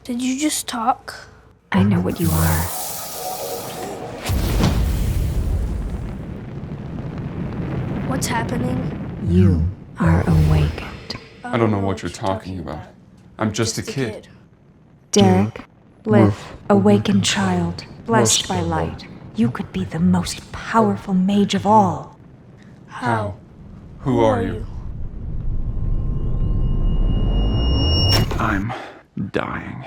Did you just talk? I know what you are. What's happening? You are awakened. I don't know what you're talking about. I'm just a kid. Derek, Leith, awakened child, blessed by light. You could be the most powerful mage of all. How? Who are you? I'm dying.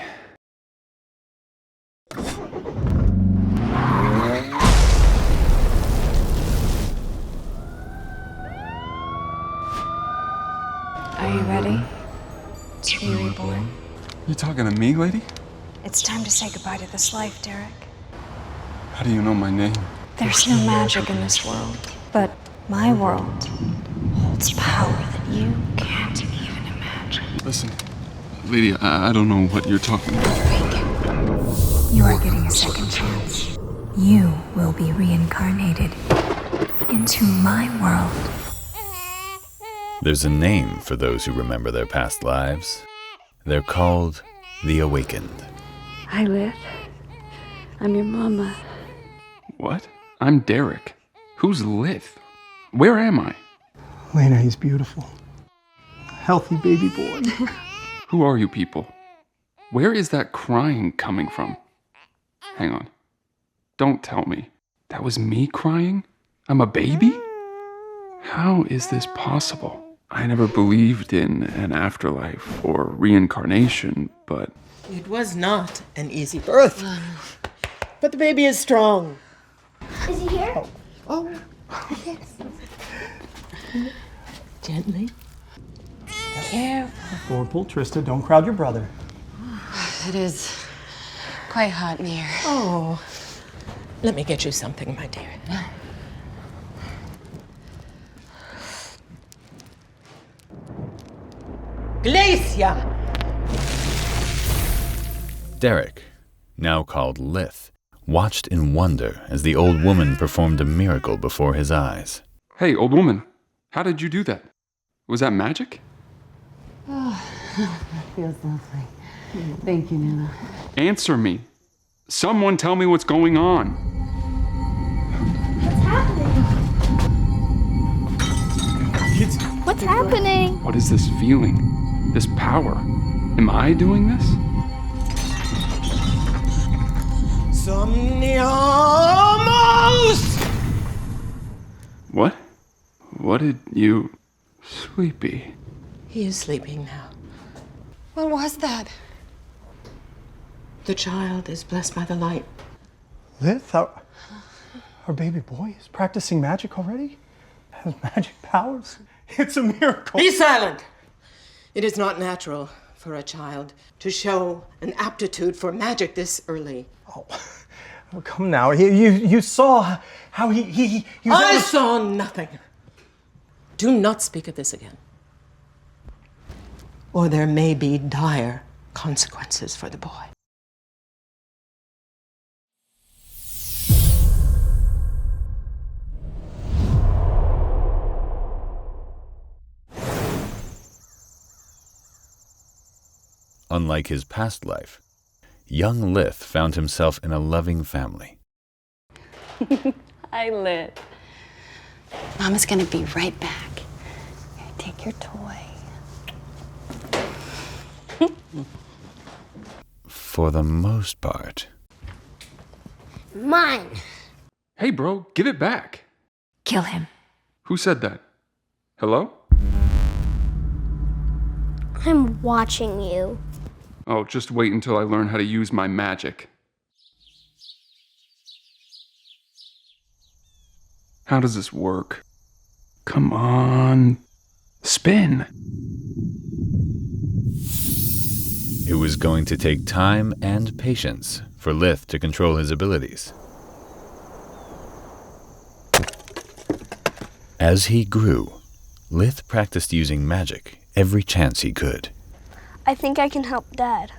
Are you ready to be reborn? You talking to me, lady? It's time to say goodbye to this life, Derek. How do you know my name? There's no magic in this world, but my world holds power that you can't even imagine. Listen, lady, I don't know what you're talking about. You are getting a second chance. You will be reincarnated into my world. There's a name for those who remember their past lives. They're called the Awakened. Hi, Leith. I'm your mama. What? I'm Derek. Who's Leith? Where am I? Lena, he's beautiful. Healthy baby boy. Who are you people? Where is that crying coming from? Hang on. Don't tell me. That was me crying? I'm a baby? How is this possible? I never believed in an afterlife or reincarnation, but... It was not an easy birth. But the baby is strong. Is he here? Oh, yes. Gently. Careful. Orpal, Trista, don't crowd your brother. It is quite hot in here. Oh, let me get you something, my dear. Glacia! Derek, now called Leith, watched in wonder as the old woman performed a miracle before his eyes. Hey, old woman, how did you do that? Was that magic? Oh, that feels lovely. Thank you, Nana. Answer me. Someone tell me what's going on. What's happening? What's happening? What is this feeling? This power? Am I doing this? Somniamos! What? What did you... Sleepy. He is sleeping now. What was that? The child is blessed by the light. Leith, our baby boy is practicing magic already? Has magic powers? It's a miracle. Be silent! It is not natural for a child to show an aptitude for magic this early. Oh, come now. You saw how he was... I saw nothing. Do not speak of this again. Or there may be dire consequences for the boy. Unlike his past life, young Leith found himself in a loving family. Hi, Leith. Mama's gonna be right back. Here, take your toy. For the most part, Mine. Hey, bro, give it back. Kill him. Who said that? Hello? I'm watching you. Oh, just wait until I learn how to use my magic. How does this work? Come on. Spin. it was going to take time and patience for Leith to control his abilities. As he grew, Leith practiced using magic every chance he could. I think I can help Dad.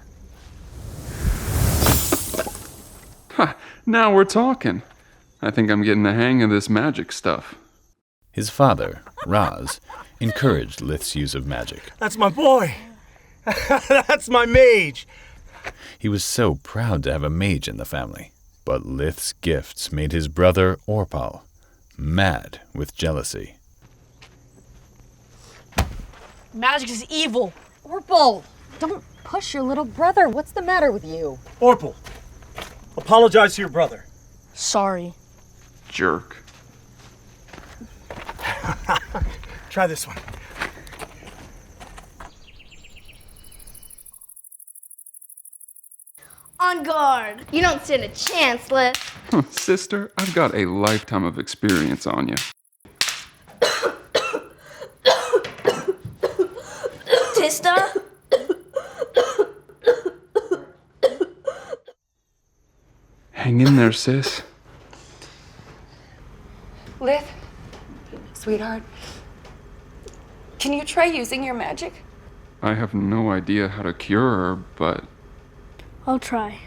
Ha! Now we're talking. I think I'm getting the hang of this magic stuff. His father, Raz, encouraged Leith's use of magic. That's my boy. That's my mage. He was so proud to have a mage in the family, but Leith's gifts made his brother Orpal mad with jealousy. Magic is evil. Orpal, don't push your little brother. What's the matter with you? Orpal, apologize to your brother. Sorry. Jerk. Try this one. On guard. You don't stand a chance, Leith. Sister, I've got a lifetime of experience on you. Tista? Hang in there, sis. Leith, sweetheart, can you try using your magic? I have no idea how to cure her, but I'll try.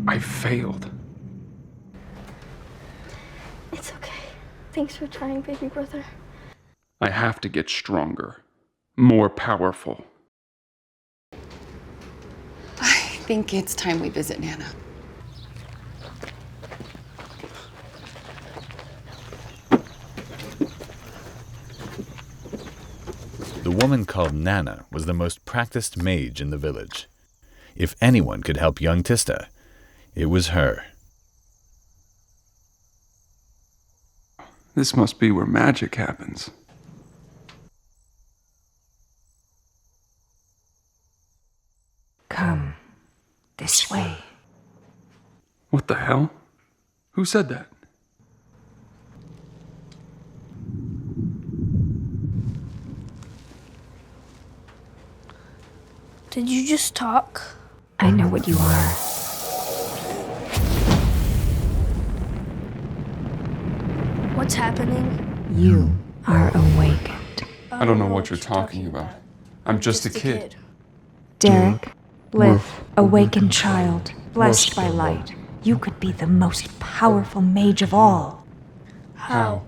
I failed. It's okay. Thanks for trying, baby brother. I have to get stronger, more powerful. I think it's time we visit Nana. The woman called Nana was the most practiced mage in the village. If anyone could help young Tista, it was her. This must be where magic happens. Come this way. What the hell? Who said that? Did you just talk? I know what you are. What's happening? You are awakened. I don't know what you're talking about. I'm just a kid. Derek, Leith, awakened child, blessed by light. You could be the most powerful mage of all. How?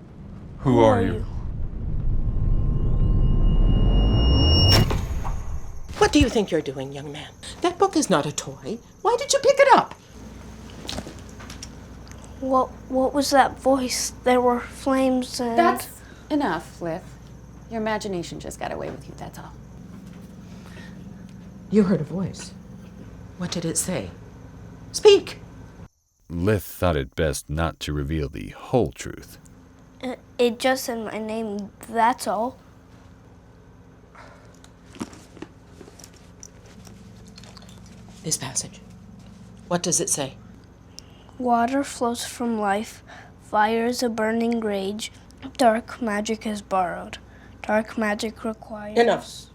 Who are you? What do you think you're doing, young man? That book is not a toy. Why did you pick it up? What was that voice? There were flames and... That's enough, Leith. Your imagination just got away with you, that's all. You heard a voice. What did it say? Speak! Leith thought it best not to reveal the whole truth. It just said my name, that's all. This passage. What does it say? Water flows from life, fire is a burning rage, dark magic is borrowed. Dark magic requires... Enough.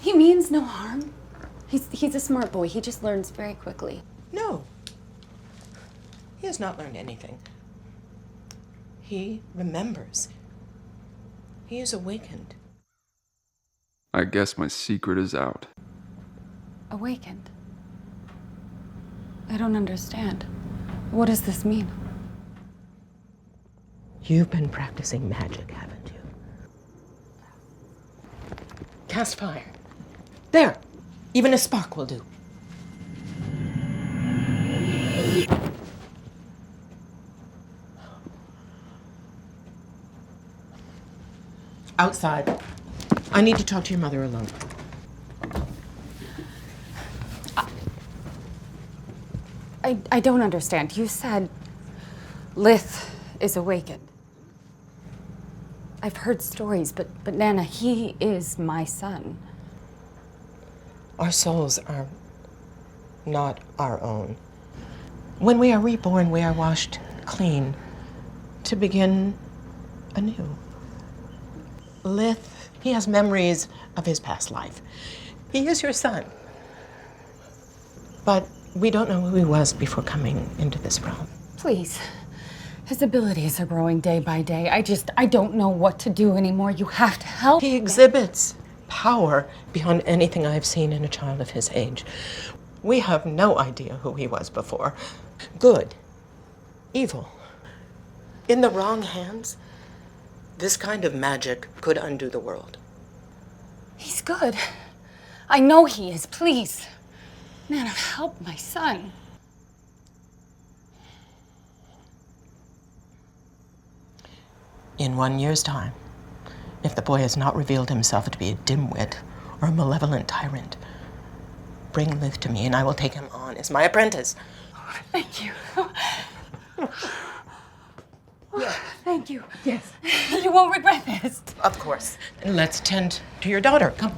He means no harm. He's a smart boy. He just learns very quickly. No. He has not learned anything. He remembers. He is awakened. I guess my secret is out. Awakened? I don't understand. What does this mean? You've been practicing magic, haven't you? Cast fire. There! Even a spark will do. Outside. I need to talk to your mother alone. I don't understand. You said Leith is awakened. I've heard stories, but Nana, he is my son. Our souls are not our own. When we are reborn, we are washed clean to begin anew. Leith, he has memories of his past life. He is your son. But we don't know who he was before coming into this realm. Please. His abilities are growing day by day. I don't know what to do anymore. You have to help. He exhibits power beyond anything I've seen in a child of his age. We have no idea who he was before. Good, evil. In the wrong hands, this kind of magic could undo the world. He's good. I know he is. Please. Nana, help my son. In 1 year's time, if the boy has not revealed himself to be a dimwit or a malevolent tyrant, bring Leith to me and I will take him on as my apprentice. Thank you. Thank you. Yes. You won't regret this. Of course. And let's tend to your daughter. Come.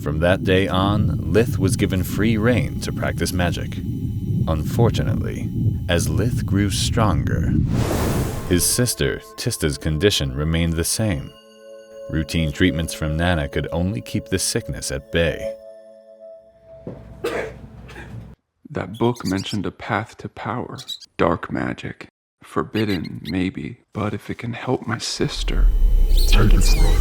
From that day on, Leith was given free rein to practice magic. Unfortunately, as Leith grew stronger, his sister, Tista's condition remained the same. Routine treatments from Nana could only keep the sickness at bay. That book mentioned a path to power. Dark magic. Forbidden, maybe. But if it can help my sister... Take it slow.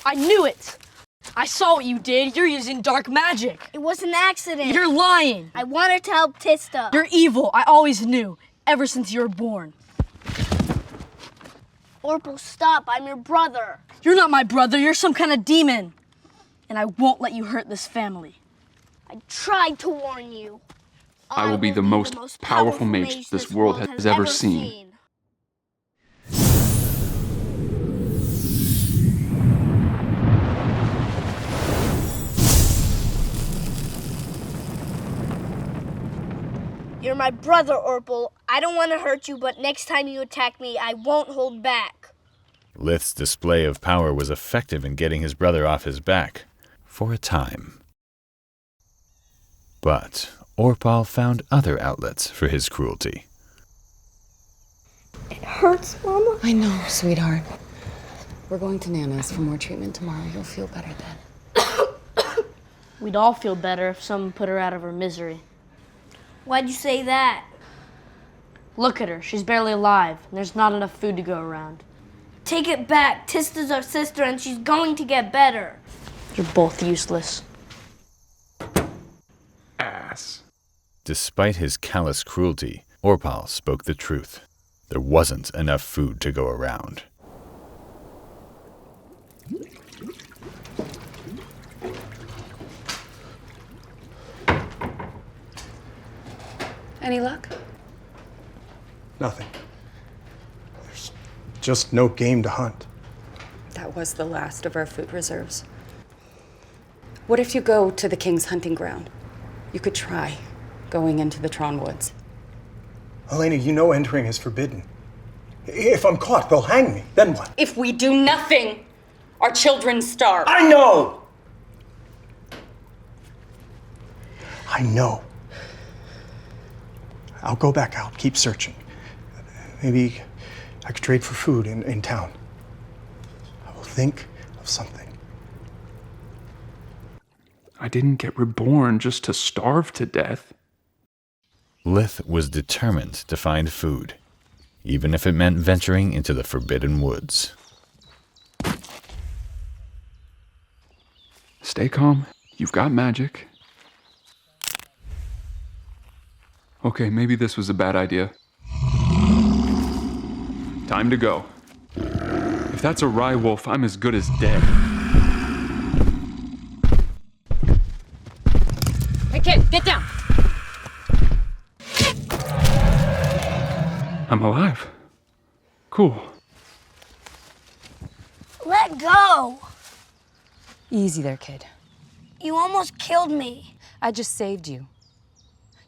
I knew it! I saw what you did. You're using dark magic. It was an accident. You're lying. I wanted to help Tista. You're evil. I always knew. Ever since you were born. Orpal, stop. I'm your brother. You're not my brother. You're some kind of demon. And I won't let you hurt this family. I tried to warn you. I will be the most powerful mage this world has ever seen. You're my brother, Orpal. I don't want to hurt you, but next time you attack me, I won't hold back. Leith's display of power was effective in getting his brother off his back, for a time. But Orpal found other outlets for his cruelty. It hurts, Mama. I know, sweetheart. We're going to Nana's for more treatment tomorrow. You'll feel better then. We'd all feel better if someone put her out of her misery. Why'd you say that? Look at her. She's barely alive, and there's not enough food to go around. Take it back. Tista's our sister, and she's going to get better. You're both useless. Ass. Despite his callous cruelty, Orpal spoke the truth. There wasn't enough food to go around. Any luck? Nothing. There's just no game to hunt. That was the last of our food reserves. What if you go to the king's hunting ground? You could try going into the Tron Woods. Elena, you know entering is forbidden. If I'm caught, they'll hang me. Then what? If we do nothing, our children starve. I know! I know. I'll go back out, keep searching. Maybe I could trade for food in town. I will think of something. I didn't get reborn just to starve to death. Leith was determined to find food, even if it meant venturing into the Forbidden Woods. Stay calm. You've got magic. Okay, maybe this was a bad idea. Time to go. If that's a rye wolf, I'm as good as dead. Hey kid, get down! I'm alive. Cool. Let go. Easy there, kid. You almost killed me. I just saved you.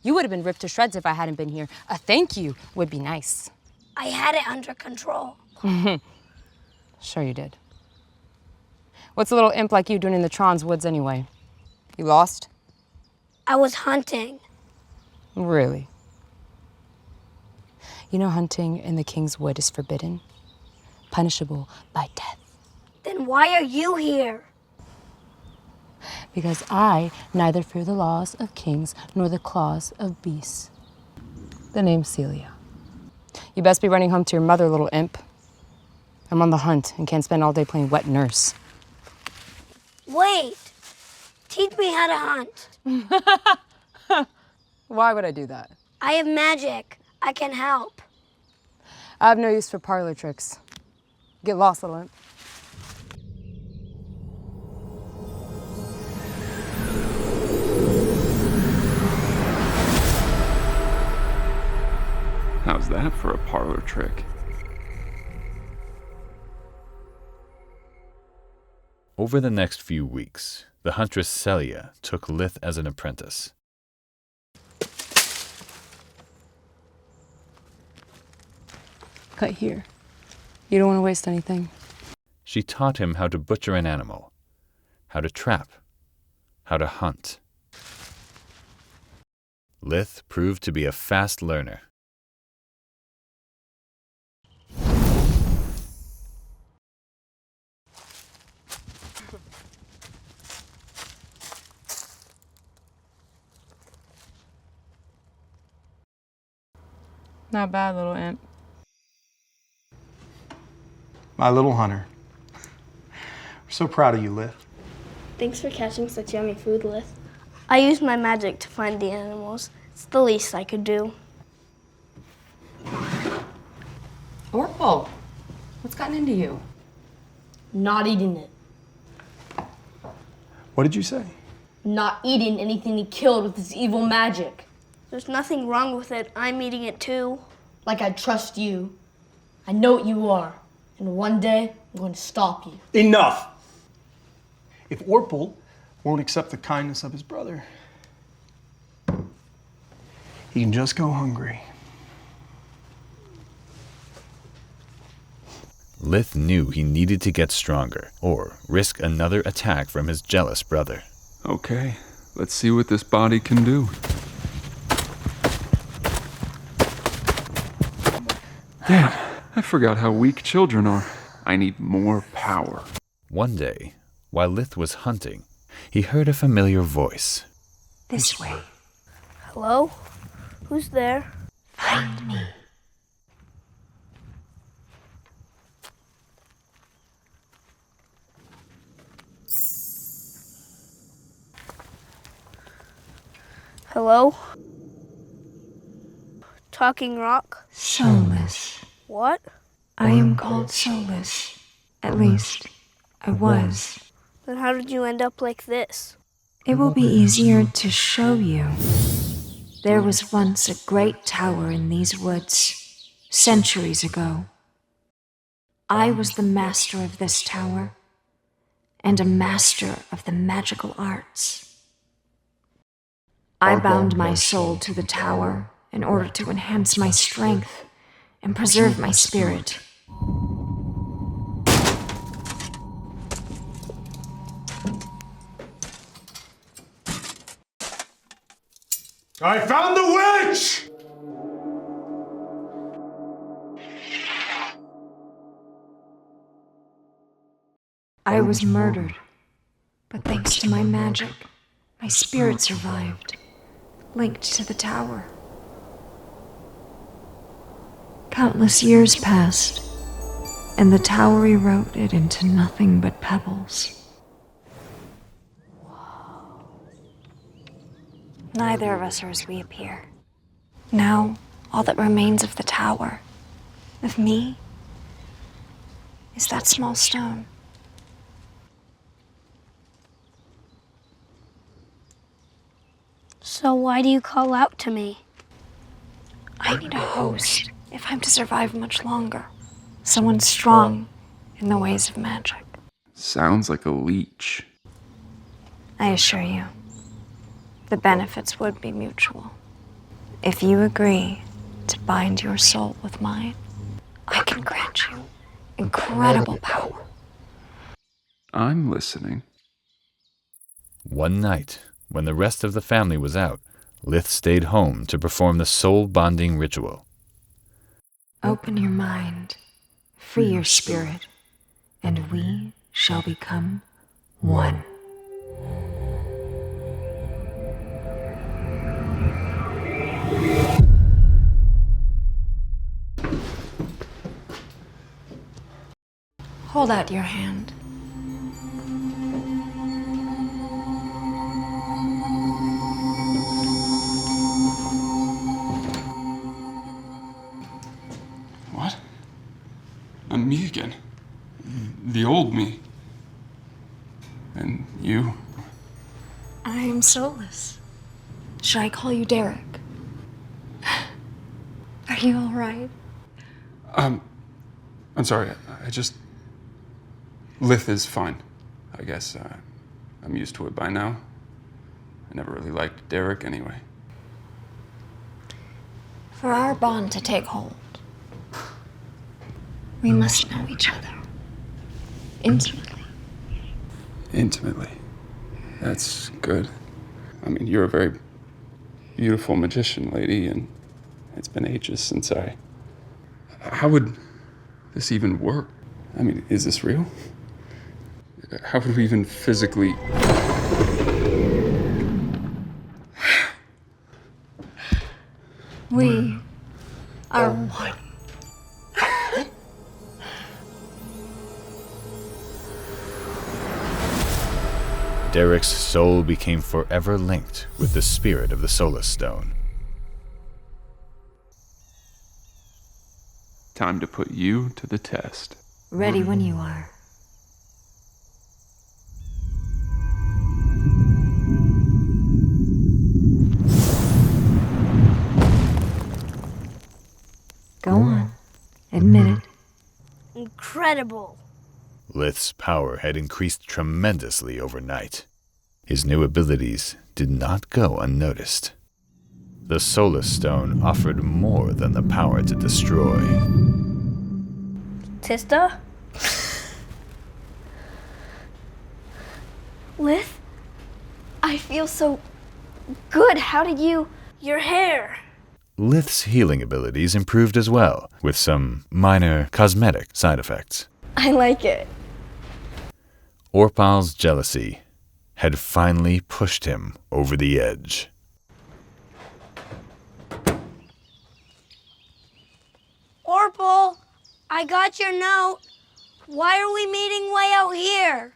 You would have been ripped to shreds if I hadn't been here. A thank you would be nice. I had it under control. Sure you did. What's a little imp like you doing in the Tron's woods anyway? You lost? I was hunting. Really? You know hunting in the King's Wood is forbidden, punishable by death. Then why are you here? because I neither fear the laws of kings nor the claws of beasts. The name's Celia. You best be running home to your mother, little imp. I'm on the hunt and can't spend all day playing wet nurse. Wait! Teach me how to hunt. Why would I do that? I have magic. I can help. I have no use for parlor tricks. Get lost, little imp. How's that for a parlor trick? Over the next few weeks, the huntress Celia took Leith as an apprentice. Cut here. You don't want to waste anything. She taught him how to butcher an animal, how to trap, how to hunt. Leith proved to be a fast learner. Not bad, little imp. My little hunter. We're so proud of you, Leith. Thanks for catching such yummy food, Leith. I used my magic to find the animals. It's the least I could do. Orpal, what's gotten into you? Not eating it. What did you say? Not eating anything he killed with his evil magic. There's nothing wrong with it. I'm eating it too. Like I trust you. I know what you are. And one day, I'm going to stop you. Enough! If Orpal won't accept the kindness of his brother, he can just go hungry. Leith knew he needed to get stronger, or risk another attack from his jealous brother. Okay, let's see what this body can do. Damn, I forgot how weak children are. I need more power. One day, while Leith was hunting, he heard a familiar voice. This way. Hello? Who's there? Find me. Hello? Talking rock? Soulless. What? I am called Soulless. At least, I was. Then how did you end up like this? It will be easier to show you. There was once a great tower in these woods, centuries ago. I was the master of this tower, and a master of the magical arts. I bound my soul to the tower in order to enhance my strength and preserve my spirit. I found the witch! I was murdered, but thanks to my magic, my spirit survived, linked to the tower. Countless years passed, and the tower eroded into nothing but pebbles. Neither of us are as we appear. Now, all that remains of the tower, of me, is that small stone. So why do you call out to me? I need a host if I'm to survive much longer. Someone strong in the ways of magic. Sounds like a leech. I assure you, the benefits would be mutual. If you agree to bind your soul with mine, I can grant you incredible power. I'm listening. One night, when the rest of the family was out, Leith stayed home to perform the soul-bonding ritual. Open your mind, free your spirit, and we shall become one. Hold out your hand. What? I'm me again. The old me. And you? I am Soulless. Should I call you Derek? Are you all right? I'm sorry. I just... Leith is fine. I guess I'm used to it by now. I never really liked Derek anyway. For our bond to take hold, we must know each other. Intimately. Intimately. That's good. I mean, you're a very beautiful magician, lady, and it's been ages since I... How would this even work? I mean, is this real? How would we even physically... We are one. Derek's soul became forever linked with the spirit of the Solless Stone. Time to put you to the test. Ready when you are. Go on. Admit it. Incredible. Leith's power had increased tremendously overnight. His new abilities did not go unnoticed. The Solless Stone offered more than the power to destroy. Tista? Leith? I feel so good. How did you... Your hair. Leith's healing abilities improved as well, with some minor cosmetic side effects. I like it. Orpal's jealousy had finally pushed him over the edge. Orpal, I got your note. Why are we meeting way out here?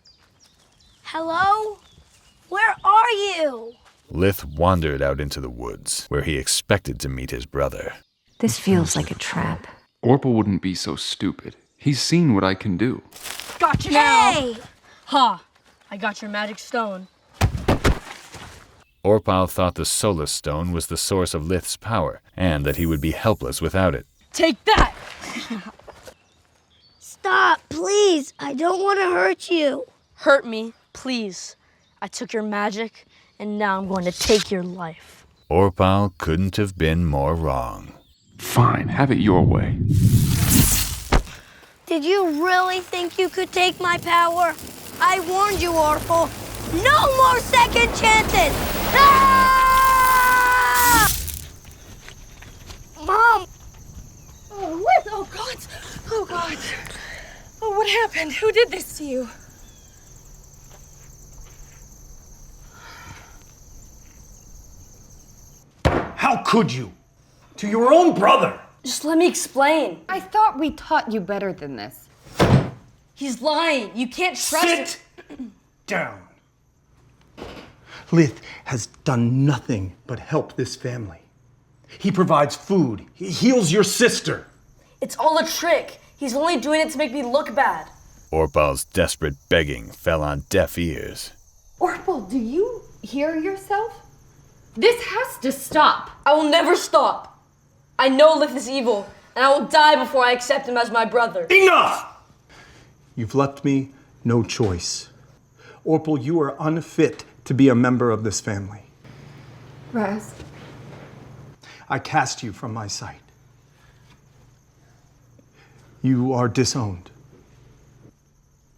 Hello? Where are you? Leith wandered out into the woods, where he expected to meet his brother. This feels like a trap. Orpal wouldn't be so stupid. He's seen what I can do. Gotcha now! Hey! Ha! I got your magic stone. Orpal thought the Solless Stone was the source of Leith's power, and that he would be helpless without it. Take that! Stop, please. I don't want to hurt you. Hurt me, please. I took your magic, and now I'm going to take your life. Orpal couldn't have been more wrong. Fine, have it your way. Did you really think you could take my power? I warned you, Orpal. No more second chances! Ah! Mom! Oh, what? Oh, God. Oh, God. Oh, what happened? Who did this to you? How could you? To your own brother! Just let me explain. I thought we taught you better than this. He's lying. You can't trust him. Sit down. Leith has done nothing but help this family. He provides food. He heals your sister. It's all a trick. He's only doing it to make me look bad. Orpal's desperate begging fell on deaf ears. Orpal, do you hear yourself? This has to stop. I will never stop. I know Leith is evil, and I will die before I accept him as my brother. Enough! You've left me no choice. Orpal, you are unfit to be a member of this family. Raz. I cast you from my sight. You are disowned.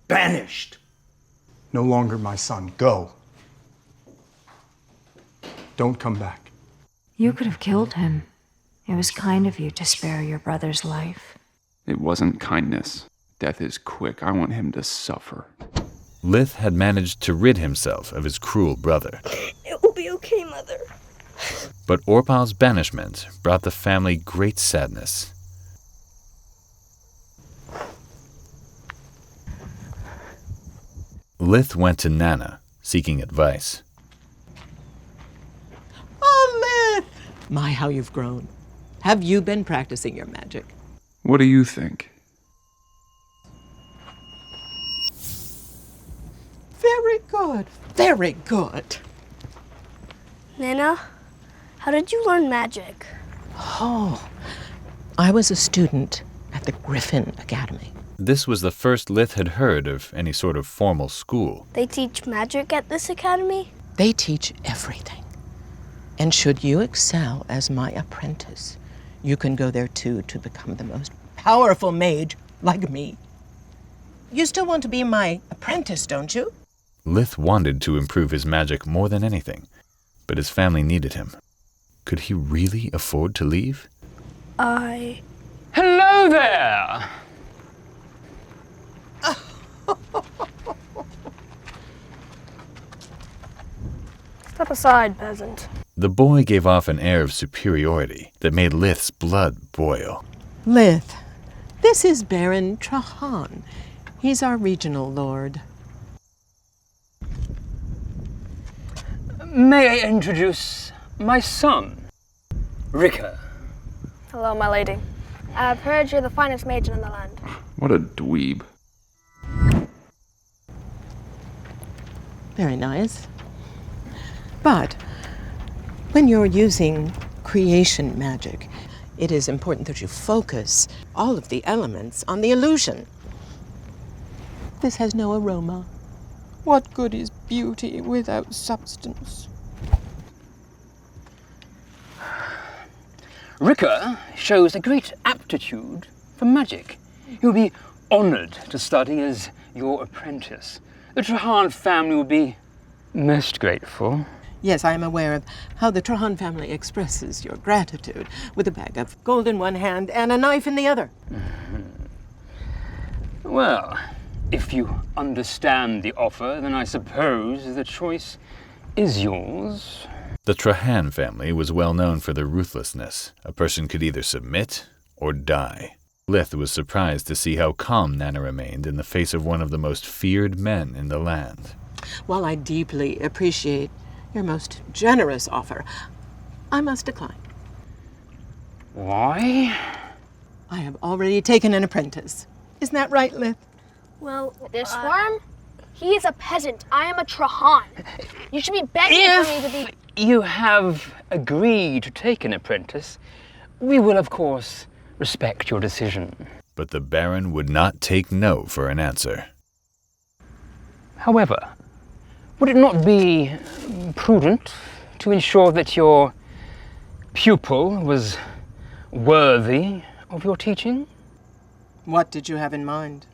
Banished. No longer my son. Go. Don't come back. You could have killed him. It was kind of you to spare your brother's life. It wasn't kindness. Death is quick. I want him to suffer. Leith had managed to rid himself of his cruel brother. It will be okay, Mother. But Orpal's banishment brought the family great sadness. Leith went to Nana, seeking advice. Oh, Leith! My, how you've grown. Have you been practicing your magic? What do you think? Very good. Very good. Nana, how did you learn magic? Oh, I was a student at the Griffin Academy. This was the first Leith had heard of any sort of formal school. They teach magic at this academy? They teach everything. And should you excel as my apprentice, you can go there too to become the most powerful mage like me. You still want to be my apprentice, don't you? Leith wanted to improve his magic more than anything, but his family needed him. Could he really afford to leave? Hello there! Step aside, peasant. The boy gave off an air of superiority that made Leith's blood boil. Leith, this is Baron Trahan. He's our regional lord. May I introduce my son, Ricker? Hello, my lady. I've heard you're the finest mage in the land. What a dweeb. Very nice. But when you're using creation magic, it is important that you focus all of the elements on the illusion. This has no aroma. What good is beauty without substance? Ricker shows a great aptitude for magic. He'll be honored to study as your apprentice. The Trahan family will be most grateful. Yes, I am aware of how the Trahan family expresses your gratitude with a bag of gold in one hand and a knife in the other. Well, if you understand the offer, then I suppose the choice is yours. The Trahan family was well known for their ruthlessness. A person could either submit or die. Leith was surprised to see how calm Nana remained in the face of one of the most feared men in the land. While I deeply appreciate your most generous offer, I must decline. Why? I have already taken an apprentice. Isn't that right, Leith? Well, this worm? He is a peasant. I am a Trahan. You should be begging for me to be... You have agreed to take an apprentice. We will, of course, respect your decision. But the Baron would not take no for an answer. However, would it not be prudent to ensure that your pupil was worthy of your teaching? What did you have in mind?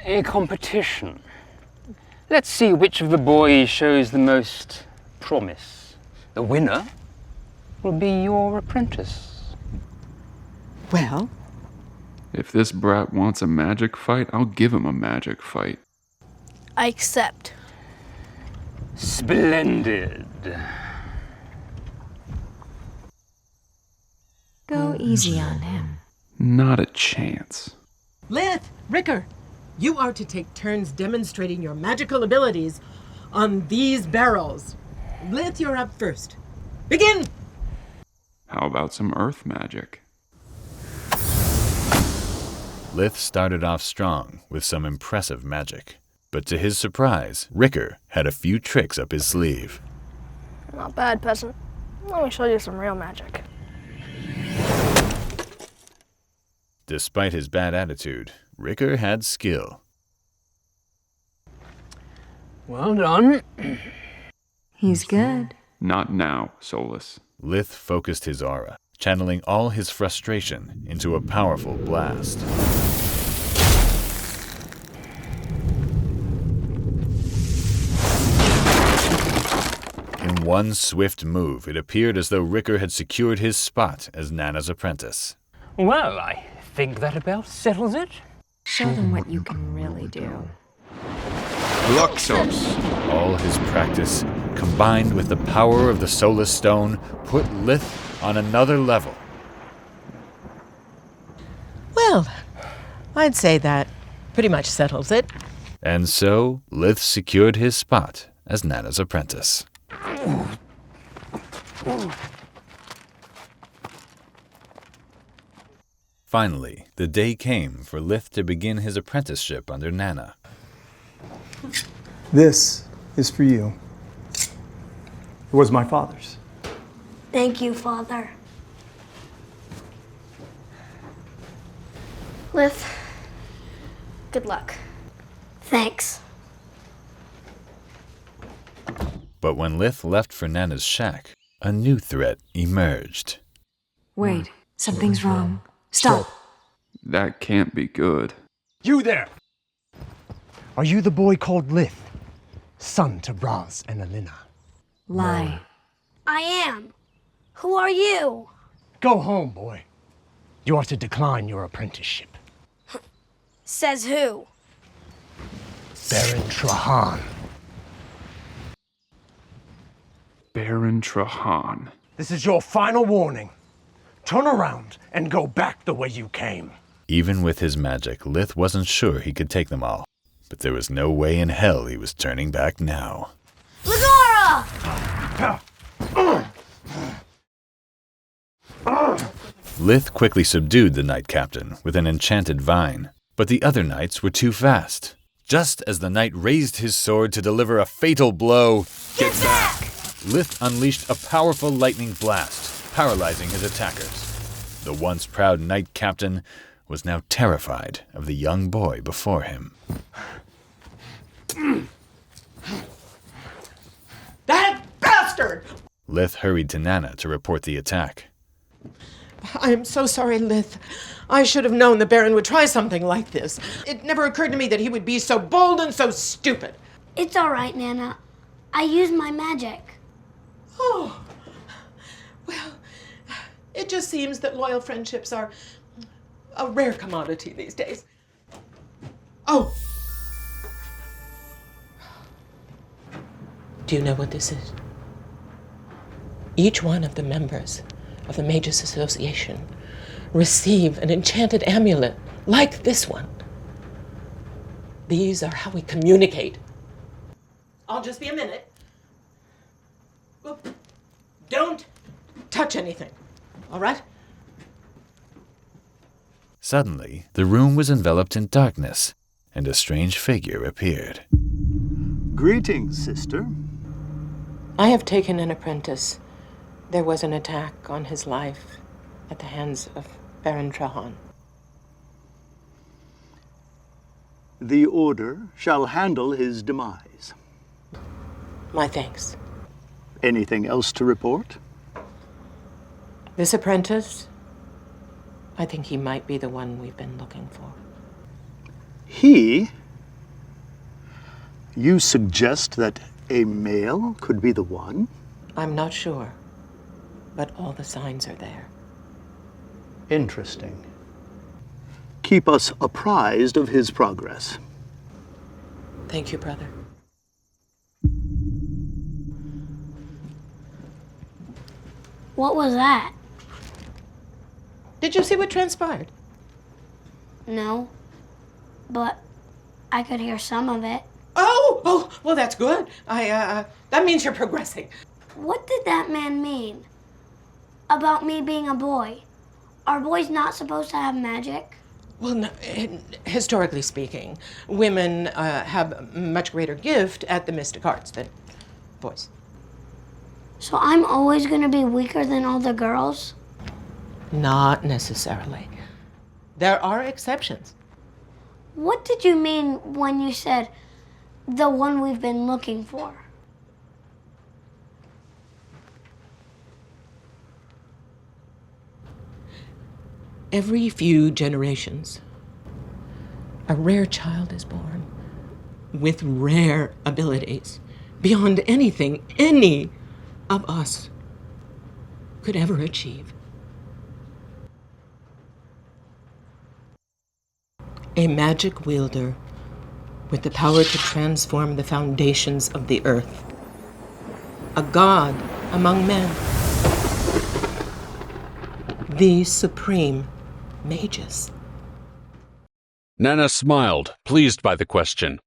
A competition. Let's see which of the boys shows the most promise. The winner will be your apprentice. Well? If this brat wants a magic fight, I'll give him a magic fight. I accept. Splendid. Go easy on him. Not a chance. Leith, Ricker, you are to take turns demonstrating your magical abilities on these barrels. Leith, you're up first. Begin! How about some earth magic? Leith started off strong with some impressive magic. But to his surprise, Ricker had a few tricks up his sleeve. Not bad, peasant. Let me show you some real magic. Despite his bad attitude, Ricker had skill. Well done. He's good. Not now, Soulless. Leith focused his aura, channeling all his frustration into a powerful blast. In one swift move, it appeared as though Ricker had secured his spot as Nana's apprentice. Well, I think that about settles it. Show them what you can really do. Luxos! All his practice, combined with the power of the Solless Stone, put Leith on another level. Well, I'd say that pretty much settles it. And so, Leith secured his spot as Nana's apprentice. Finally, the day came for Leith to begin his apprenticeship under Nana. This is for you. It was my father's. Thank you, Father. Leith, good luck. Thanks. But when Leith left for Nana's shack, a new threat emerged. Wait, something's wrong. Stop. That can't be good. You there! Are you the boy called Leith, son to Braz and Alina? Lie. I am. Who are you? Go home, boy. You are to decline your apprenticeship. Says who? Baron Trahan. Baron Trahan. This is your final warning. Turn around and go back the way you came. Even with his magic, Leith wasn't sure he could take them all. But there was no way in hell he was turning back now. Ligara! Leith quickly subdued the knight captain with an enchanted vine, but the other knights were too fast. Just as the knight raised his sword to deliver a fatal blow, Get back! Leith unleashed a powerful lightning blast, paralyzing his attackers. The once proud knight captain was now terrified of the young boy before him. That bastard! Leith hurried to Nana to report the attack. I am so sorry, Leith. I should have known the Baron would try something like this. It never occurred to me that he would be so bold and so stupid. It's all right, Nana. I used my magic. Oh, well, it just seems that loyal friendships are a rare commodity these days. Oh! Do you know what this is? Each one of the members of the Mages Association receive an enchanted amulet like this one. These are how we communicate. I'll just be a minute. Oop. Don't touch anything, all right? Suddenly, the room was enveloped in darkness, and a strange figure appeared. Greetings, sister. I have taken an apprentice. There was an attack on his life at the hands of Baron Trahan. The Order shall handle his demise. My thanks. Anything else to report? This apprentice, I think he might be the one we've been looking for. He? You suggest that a male could be the one? I'm not sure, but all the signs are there. Interesting. Keep us apprised of his progress. Thank you, brother. What was that? Did you see what transpired? No, but I could hear some of it. Oh, well, that's good. That means you're progressing. What did that man mean? About me being a boy? Are boys not supposed to have magic? Well, no, historically speaking, women have much greater gift at the mystic arts than boys. So I'm always going to be weaker than all the girls? Not necessarily. There are exceptions. What did you mean when you said the one we've been looking for? Every few generations, a rare child is born with rare abilities beyond anything any of us could ever achieve. A magic wielder with the power to transform the foundations of the earth. A god among men. The supreme mages. Nana smiled, pleased by the question.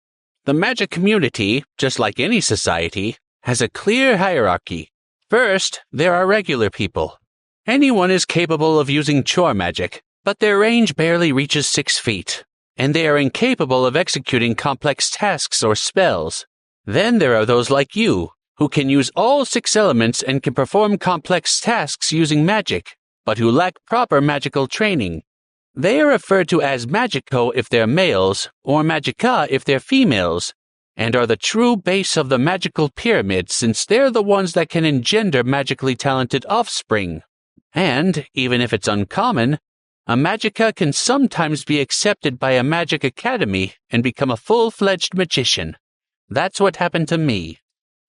The magic community, just like any society, has a clear hierarchy. First, there are regular people. Anyone is capable of using chore magic, but their range barely reaches 6 feet, and they are incapable of executing complex tasks or spells. Then there are those like you, who can use all 6 elements and can perform complex tasks using magic, but who lack proper magical training. They are referred to as magico if they're males, or magica if they're females, and are the true base of the magical pyramid since they're the ones that can engender magically talented offspring. And, even if it's uncommon, a magica can sometimes be accepted by a magic academy and become a full-fledged magician. That's what happened to me.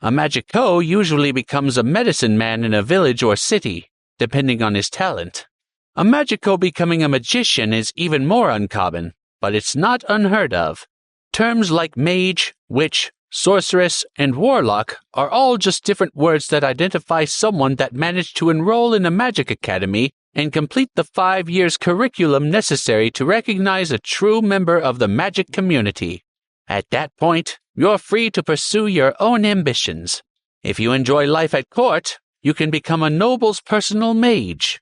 A magico usually becomes a medicine man in a village or city, depending on his talent. A magico becoming a magician is even more uncommon, but it's not unheard of. Terms like mage, witch, sorceress, and warlock are all just different words that identify someone that managed to enroll in a magic academy and complete the 5 years curriculum necessary to recognize a true member of the magic community. At that point, you're free to pursue your own ambitions. If you enjoy life at court, you can become a noble's personal mage.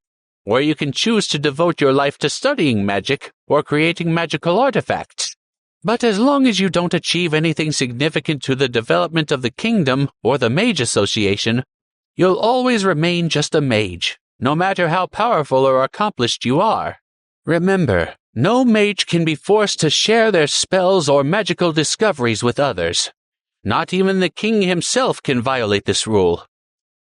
Or you can choose to devote your life to studying magic or creating magical artifacts. But as long as you don't achieve anything significant to the development of the kingdom or the mage association, you'll always remain just a mage, no matter how powerful or accomplished you are. Remember, no mage can be forced to share their spells or magical discoveries with others. Not even the king himself can violate this rule.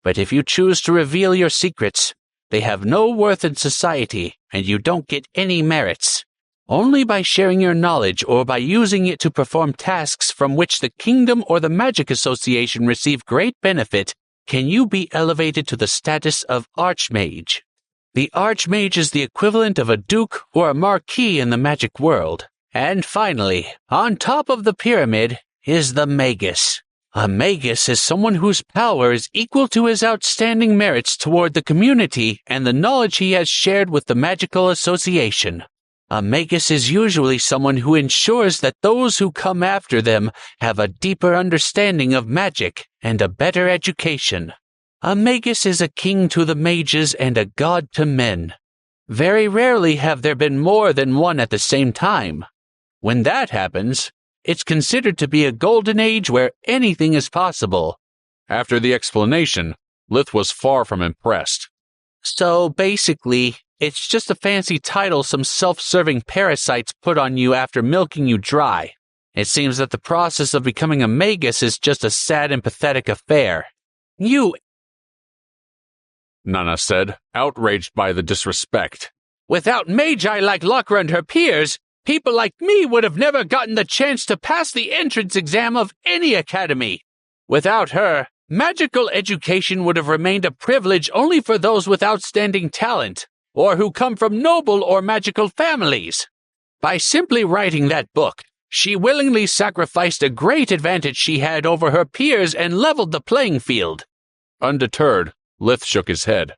But if you choose to reveal your secrets, they have no worth in society, and you don't get any merits. Only by sharing your knowledge or by using it to perform tasks from which the kingdom or the magic association receive great benefit can you be elevated to the status of archmage. The archmage is the equivalent of a duke or a marquis in the magic world. And finally, on top of the pyramid is the magus. A magus is someone whose power is equal to his outstanding merits toward the community and the knowledge he has shared with the magical association. A magus is usually someone who ensures that those who come after them have a deeper understanding of magic and a better education. A magus is a king to the mages and a god to men. Very rarely have there been more than one at the same time. When that happens, it's considered to be a golden age where anything is possible. After the explanation, Leith was far from impressed. So basically, it's just a fancy title some self-serving parasites put on you after milking you dry. It seems that the process of becoming a magus is just a sad and pathetic affair. Nana said, outraged by the disrespect. Without magi like Lakra and her peers, people like me would have never gotten the chance to pass the entrance exam of any academy. Without her, magical education would have remained a privilege only for those with outstanding talent, or who come from noble or magical families. By simply writing that book, she willingly sacrificed a great advantage she had over her peers and leveled the playing field. Undeterred, Leith shook his head.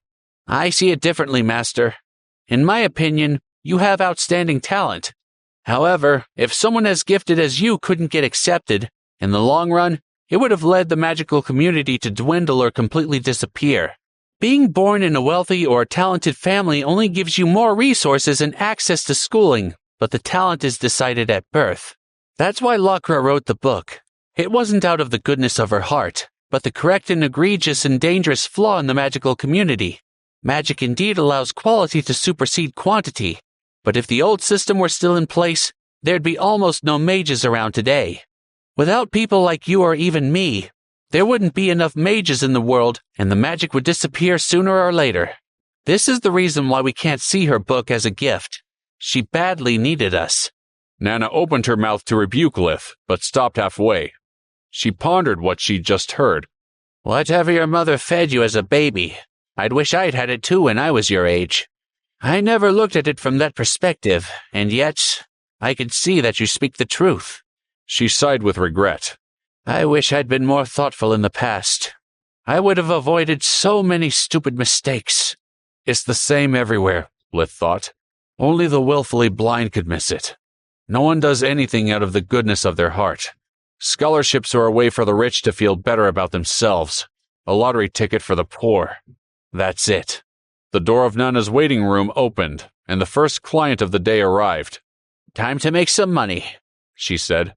I see it differently, Master. In my opinion, you have outstanding talent. However, if someone as gifted as you couldn't get accepted, in the long run, it would have led the magical community to dwindle or completely disappear. Being born in a wealthy or talented family only gives you more resources and access to schooling, but the talent is decided at birth. That's why Lakra wrote the book. It wasn't out of the goodness of her heart, but the correct and egregious and dangerous flaw in the magical community. Magic indeed allows quality to supersede quantity, but if the old system were still in place, there'd be almost no mages around today. Without people like you or even me, there wouldn't be enough mages in the world, and the magic would disappear sooner or later. This is the reason why we can't see her book as a gift. She badly needed us. Nana opened her mouth to rebuke Leith, but stopped halfway. She pondered what she'd just heard. Whatever your mother fed you as a baby, I'd wish I'd had it too when I was your age. I never looked at it from that perspective, and yet I could see that you speak the truth. She sighed with regret. I wish I'd been more thoughtful in the past. I would have avoided so many stupid mistakes. It's the same everywhere, Leith thought. Only the willfully blind could miss it. No one does anything out of the goodness of their heart. Scholarships are a way for the rich to feel better about themselves. A lottery ticket for the poor. That's it. The door of Nana's waiting room opened, and the first client of the day arrived. "Time to make some money," she said.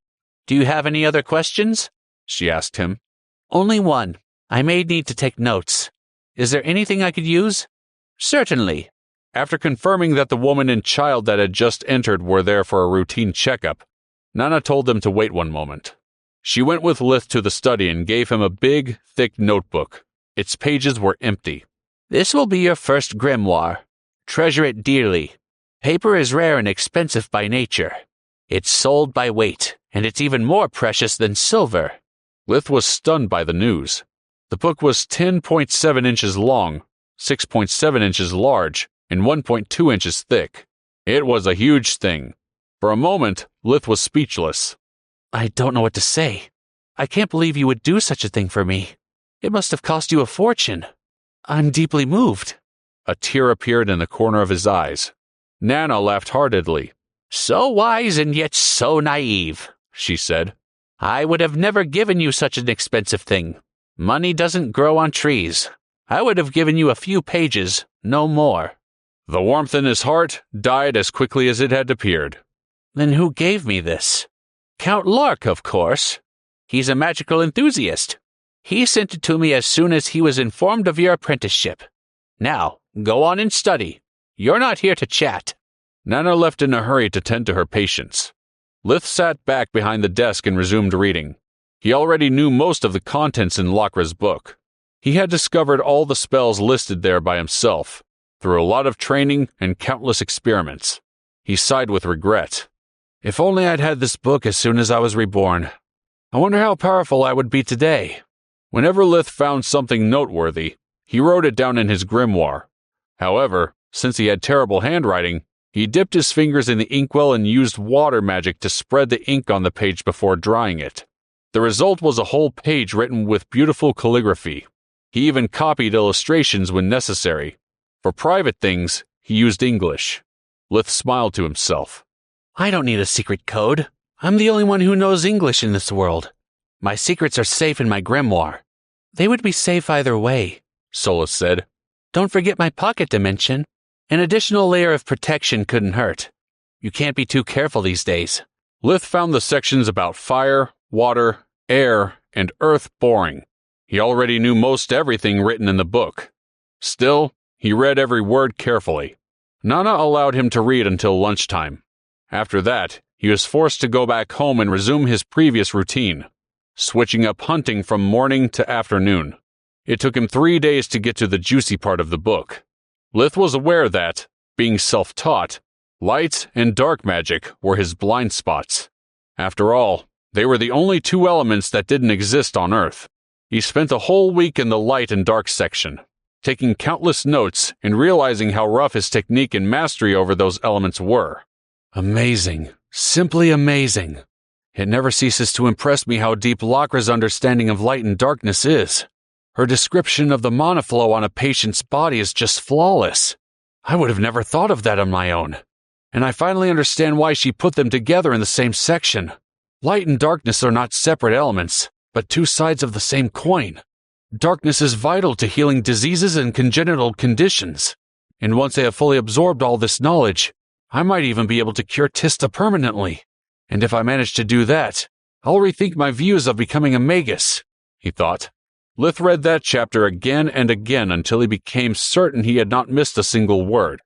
"Do you have any other questions?" she asked him. "Only one. I may need to take notes. Is there anything I could use?" "Certainly." After confirming that the woman and child that had just entered were there for a routine checkup, Nana told them to wait one moment. She went with Leith to the study and gave him a big, thick notebook. Its pages were empty. "This will be your first grimoire. Treasure it dearly. Paper is rare and expensive by nature. It's sold by weight, and it's even more precious than silver." Leith was stunned by the news. The book was 10.7 inches long, 6.7 inches large, and 1.2 inches thick. It was a huge thing. For a moment, Leith was speechless. "I don't know what to say. I can't believe you would do such a thing for me. It must have cost you a fortune. I'm deeply moved." A tear appeared in the corner of his eyes. Nana laughed heartedly. "So wise and yet so naive," she said. "I would have never given you such an expensive thing. Money doesn't grow on trees. I would have given you a few pages, no more." The warmth in his heart died as quickly as it had appeared. "Then who gave me this?" "Count Lark, of course. He's a magical enthusiast. He sent it to me as soon as he was informed of your apprenticeship. Now, go on and study. You're not here to chat." Nana left in a hurry to tend to her patients. Leith sat back behind the desk and resumed reading. He already knew most of the contents in Lockra's book. He had discovered all the spells listed there by himself, through a lot of training and countless experiments. He sighed with regret. "If only I'd had this book as soon as I was reborn. I wonder how powerful I would be today." Whenever Leith found something noteworthy, he wrote it down in his grimoire. However, since he had terrible handwriting, he dipped his fingers in the inkwell and used water magic to spread the ink on the page before drying it. The result was a whole page written with beautiful calligraphy. He even copied illustrations when necessary. For private things, he used English. Leith smiled to himself. "I don't need a secret code. I'm the only one who knows English in this world. My secrets are safe in my grimoire." "They would be safe either way," Solless said. "Don't forget my pocket dimension. An additional layer of protection couldn't hurt. You can't be too careful these days." Leith found the sections about fire, water, air, and earth boring. He already knew most everything written in the book. Still, he read every word carefully. Nana allowed him to read until lunchtime. After that, he was forced to go back home and resume his previous routine, switching up hunting from morning to afternoon. It took him 3 days to get to the juicy part of the book. Leith was aware that, being self-taught, light and dark magic were his blind spots. After all, they were the only two elements that didn't exist on Earth. He spent a whole week in the light and dark section, taking countless notes and realizing how rough his technique and mastery over those elements were. Amazing. Simply amazing. It never ceases to impress me how deep Lockra's understanding of light and darkness is. Her description of the mana flow on a patient's body is just flawless. I would have never thought of that on my own. And I finally understand why she put them together in the same section. Light and darkness are not separate elements, but two sides of the same coin. Darkness is vital to healing diseases and congenital conditions. And once I have fully absorbed all this knowledge, I might even be able to cure Tista permanently. And if I manage to do that, I'll rethink my views of becoming a magus, he thought. Leith read that chapter again and again until he became certain he had not missed a single word.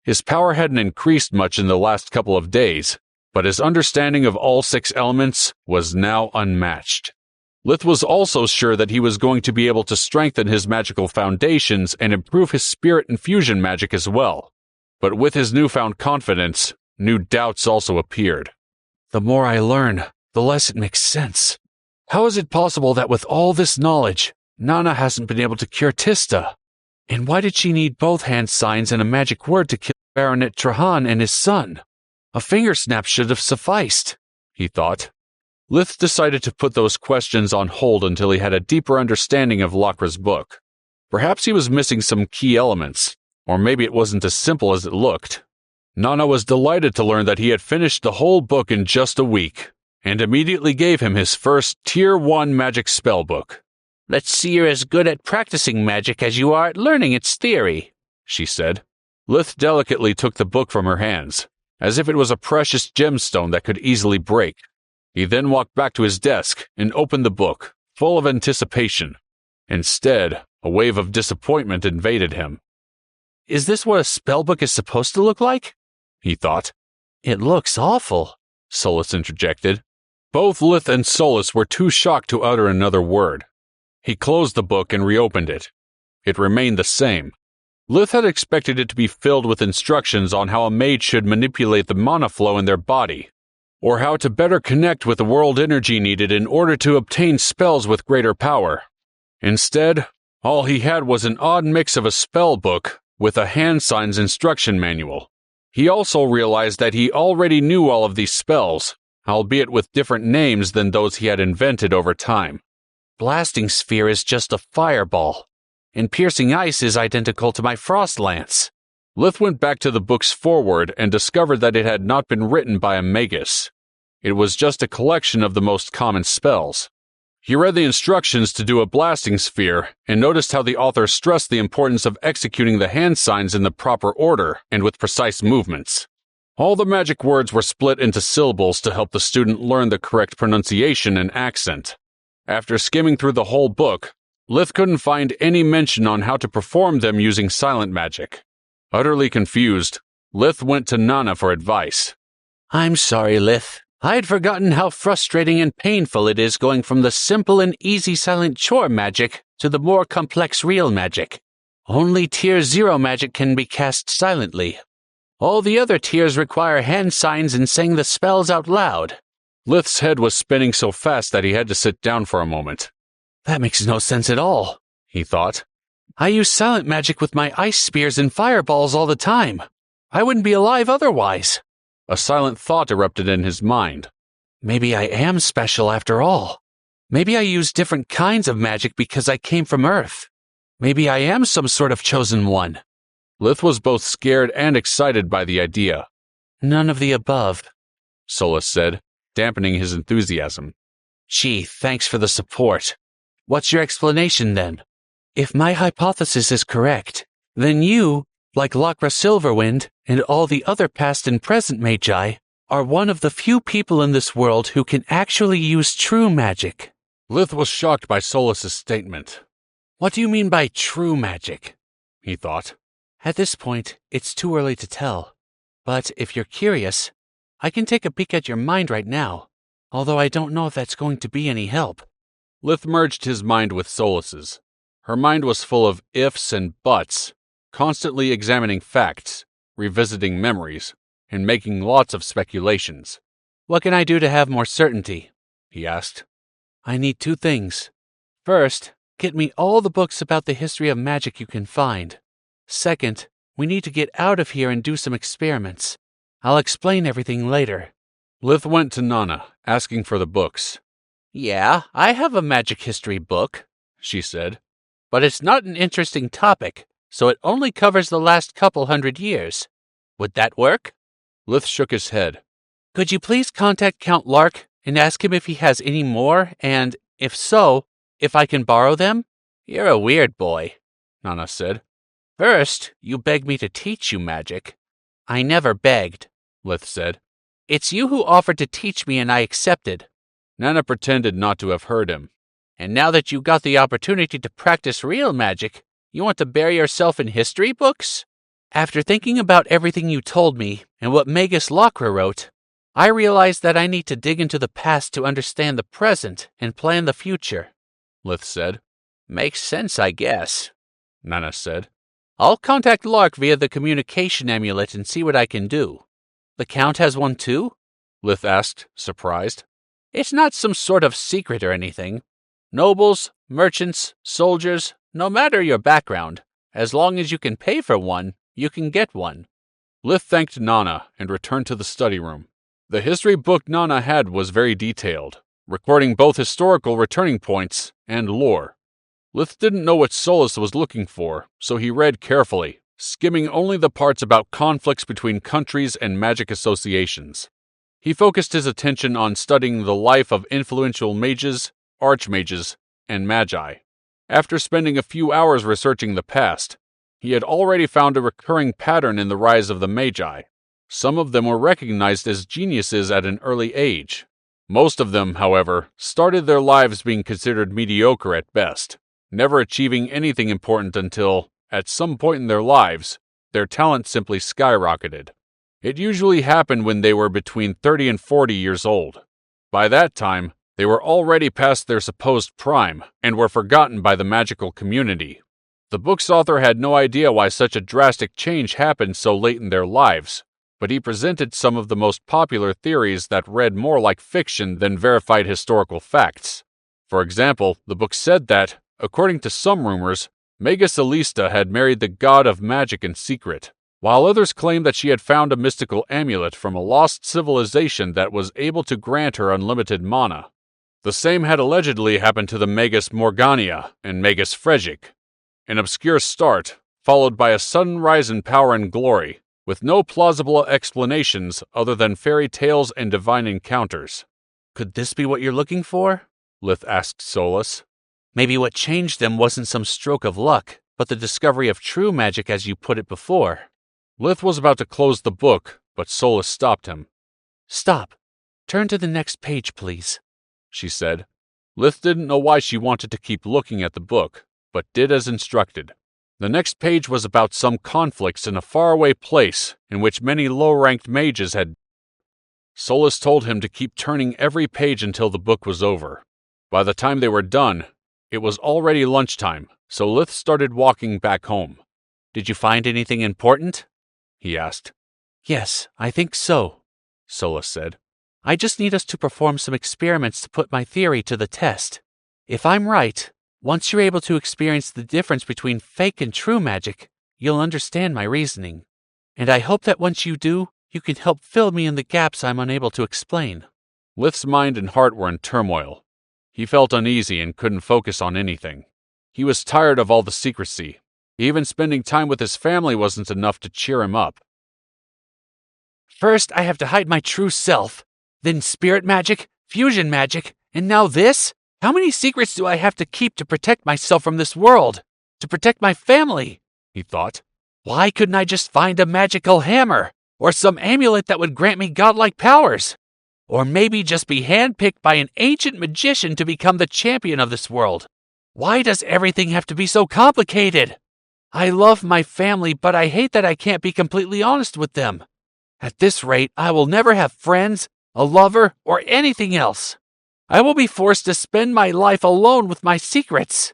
His power hadn't increased much in the last couple of days, but his understanding of all 6 elements was now unmatched. Leith was also sure that he was going to be able to strengthen his magical foundations and improve his spirit infusion magic as well. But with his newfound confidence, new doubts also appeared. The more I learn, the less it makes sense. How is it possible that with all this knowledge, Nana hasn't been able to cure Tista? And why did she need both hand signs and a magic word to kill Baronet Trahan and his son? A finger snap should have sufficed, he thought. Leith decided to put those questions on hold until he had a deeper understanding of Lockra's book. Perhaps he was missing some key elements, or maybe it wasn't as simple as it looked. Nana was delighted to learn that he had finished the whole book in just a week, and immediately gave him his first Tier 1 magic spellbook. Let's see you're as good at practicing magic as you are at learning its theory, she said. Leith delicately took the book from her hands, as if it was a precious gemstone that could easily break. He then walked back to his desk and opened the book, full of anticipation. Instead, a wave of disappointment invaded him. Is this what a spellbook is supposed to look like? He thought. It looks awful, Solless interjected. Both Leith and Solless were too shocked to utter another word. He closed the book and reopened it. It remained the same. Leith had expected it to be filled with instructions on how a mage should manipulate the mana flow in their body, or how to better connect with the world energy needed in order to obtain spells with greater power. Instead, all he had was an odd mix of a spell book with a hand signs instruction manual. He also realized that he already knew all of these spells, albeit with different names than those he had invented over time. Blasting sphere is just a fireball, and piercing ice is identical to my frost lance. Leith went back to the book's foreword and discovered that it had not been written by a magus. It was just a collection of the most common spells. He read the instructions to do a blasting sphere and noticed how the author stressed the importance of executing the hand signs in the proper order and with precise movements. All the magic words were split into syllables to help the student learn the correct pronunciation and accent. After skimming through the whole book, Leith couldn't find any mention on how to perform them using silent magic. Utterly confused, Leith went to Nana for advice. I'm sorry, Leith. I had forgotten how frustrating and painful it is going from the simple and easy silent chore magic to the more complex real magic. Only Tier 0 magic can be cast silently. All the other tiers require hand signs and saying the spells out loud. Leith's head was spinning so fast that he had to sit down for a moment. That makes no sense at all, he thought. I use silent magic with my ice spears and fireballs all the time. I wouldn't be alive otherwise. A silent thought erupted in his mind. Maybe I am special after all. Maybe I use different kinds of magic because I came from Earth. Maybe I am some sort of chosen one. Leith was both scared and excited by the idea. None of the above, Solless said, dampening his enthusiasm. Gee, thanks for the support. What's your explanation then? If my hypothesis is correct, then you, like Lakra Silverwind and all the other past and present magi, are one of the few people in this world who can actually use true magic. Leith was shocked by Solless's statement. What do you mean by true magic? He thought. At this point, it's too early to tell. But if you're curious, I can take a peek at your mind right now, although I don't know if that's going to be any help. Leith merged his mind with Solless's. Her mind was full of ifs and buts, constantly examining facts, revisiting memories, and making lots of speculations. What can I do to have more certainty? He asked. I need 2 things. First, get me all the books about the history of magic you can find. Second, we need to get out of here and do some experiments. I'll explain everything later. Leith went to Nana, asking for the books. Yeah, I have a magic history book, she said. But it's not an interesting topic, so it only covers the last couple hundred years. Would that work? Leith shook his head. Could you please contact Count Lark and ask him if he has any more, and, if so, if I can borrow them? You're a weird boy, Nana said. First, you begged me to teach you magic. I never begged, Leith said. It's you who offered to teach me and I accepted. Nana pretended not to have heard him. And now that you got the opportunity to practice real magic, you want to bury yourself in history books? After thinking about everything you told me and what Magus Lakra wrote, I realized that I need to dig into the past to understand the present and plan the future, Leith said. Makes sense, I guess, Nana said. I'll contact Lark via the communication amulet and see what I can do. The Count has one too? Leith asked, surprised. It's not some sort of secret or anything. Nobles, merchants, soldiers, no matter your background, as long as you can pay for one, you can get one. Leith thanked Nana and returned to the study room. The history book Nana had was very detailed, recording both historical returning points and lore. Leith didn't know what Solless was looking for, so he read carefully, skimming only the parts about conflicts between countries and magic associations. He focused his attention on studying the life of influential mages, archmages, and magi. After spending a few hours researching the past, he had already found a recurring pattern in the rise of the magi. Some of them were recognized as geniuses at an early age. Most of them, however, started their lives being considered mediocre at best, never achieving anything important until, at some point in their lives, their talent simply skyrocketed. It usually happened when they were between 30 and 40 years old. By that time, they were already past their supposed prime and were forgotten by the magical community. The book's author had no idea why such a drastic change happened so late in their lives, but he presented some of the most popular theories that read more like fiction than verified historical facts. For example, the book said that, according to some rumors, Mega Celista had married the god of magic in secret, while others claimed that she had found a mystical amulet from a lost civilization that was able to grant her unlimited mana. The same had allegedly happened to the Magus Morgania and Magus Fregic. An obscure start, followed by a sudden rise in power and glory, with no plausible explanations other than fairy tales and divine encounters. Could this be what you're looking for? Leith asked Solless. Maybe what changed them wasn't some stroke of luck, but the discovery of true magic as you put it before. Leith was about to close the book, but Solless stopped him. Stop. Turn to the next page, please, she said. Leith didn't know why she wanted to keep looking at the book, but did as instructed. The next page was about some conflicts in a faraway place in which many low-ranked mages had. Solless told him to keep turning every page until the book was over. By the time they were done, it was already lunchtime, so Leith started walking back home. Did you find anything important? He asked. Yes, I think so, Solless said. I just need us to perform some experiments to put my theory to the test. If I'm right, once you're able to experience the difference between fake and true magic, you'll understand my reasoning. And I hope that once you do, you can help fill me in the gaps I'm unable to explain. Leith's mind and heart were in turmoil. He felt uneasy and couldn't focus on anything. He was tired of all the secrecy. Even spending time with his family wasn't enough to cheer him up. First, I have to hide my true self. Then spirit magic, fusion magic, and now this? How many secrets do I have to keep to protect myself from this world? To protect my family? He thought. Why couldn't I just find a magical hammer? Or some amulet that would grant me godlike powers? Or maybe just be handpicked by an ancient magician to become the champion of this world? Why does everything have to be so complicated? I love my family, but I hate that I can't be completely honest with them. At this rate, I will never have friends, a lover, or anything else. I will be forced to spend my life alone with my secrets.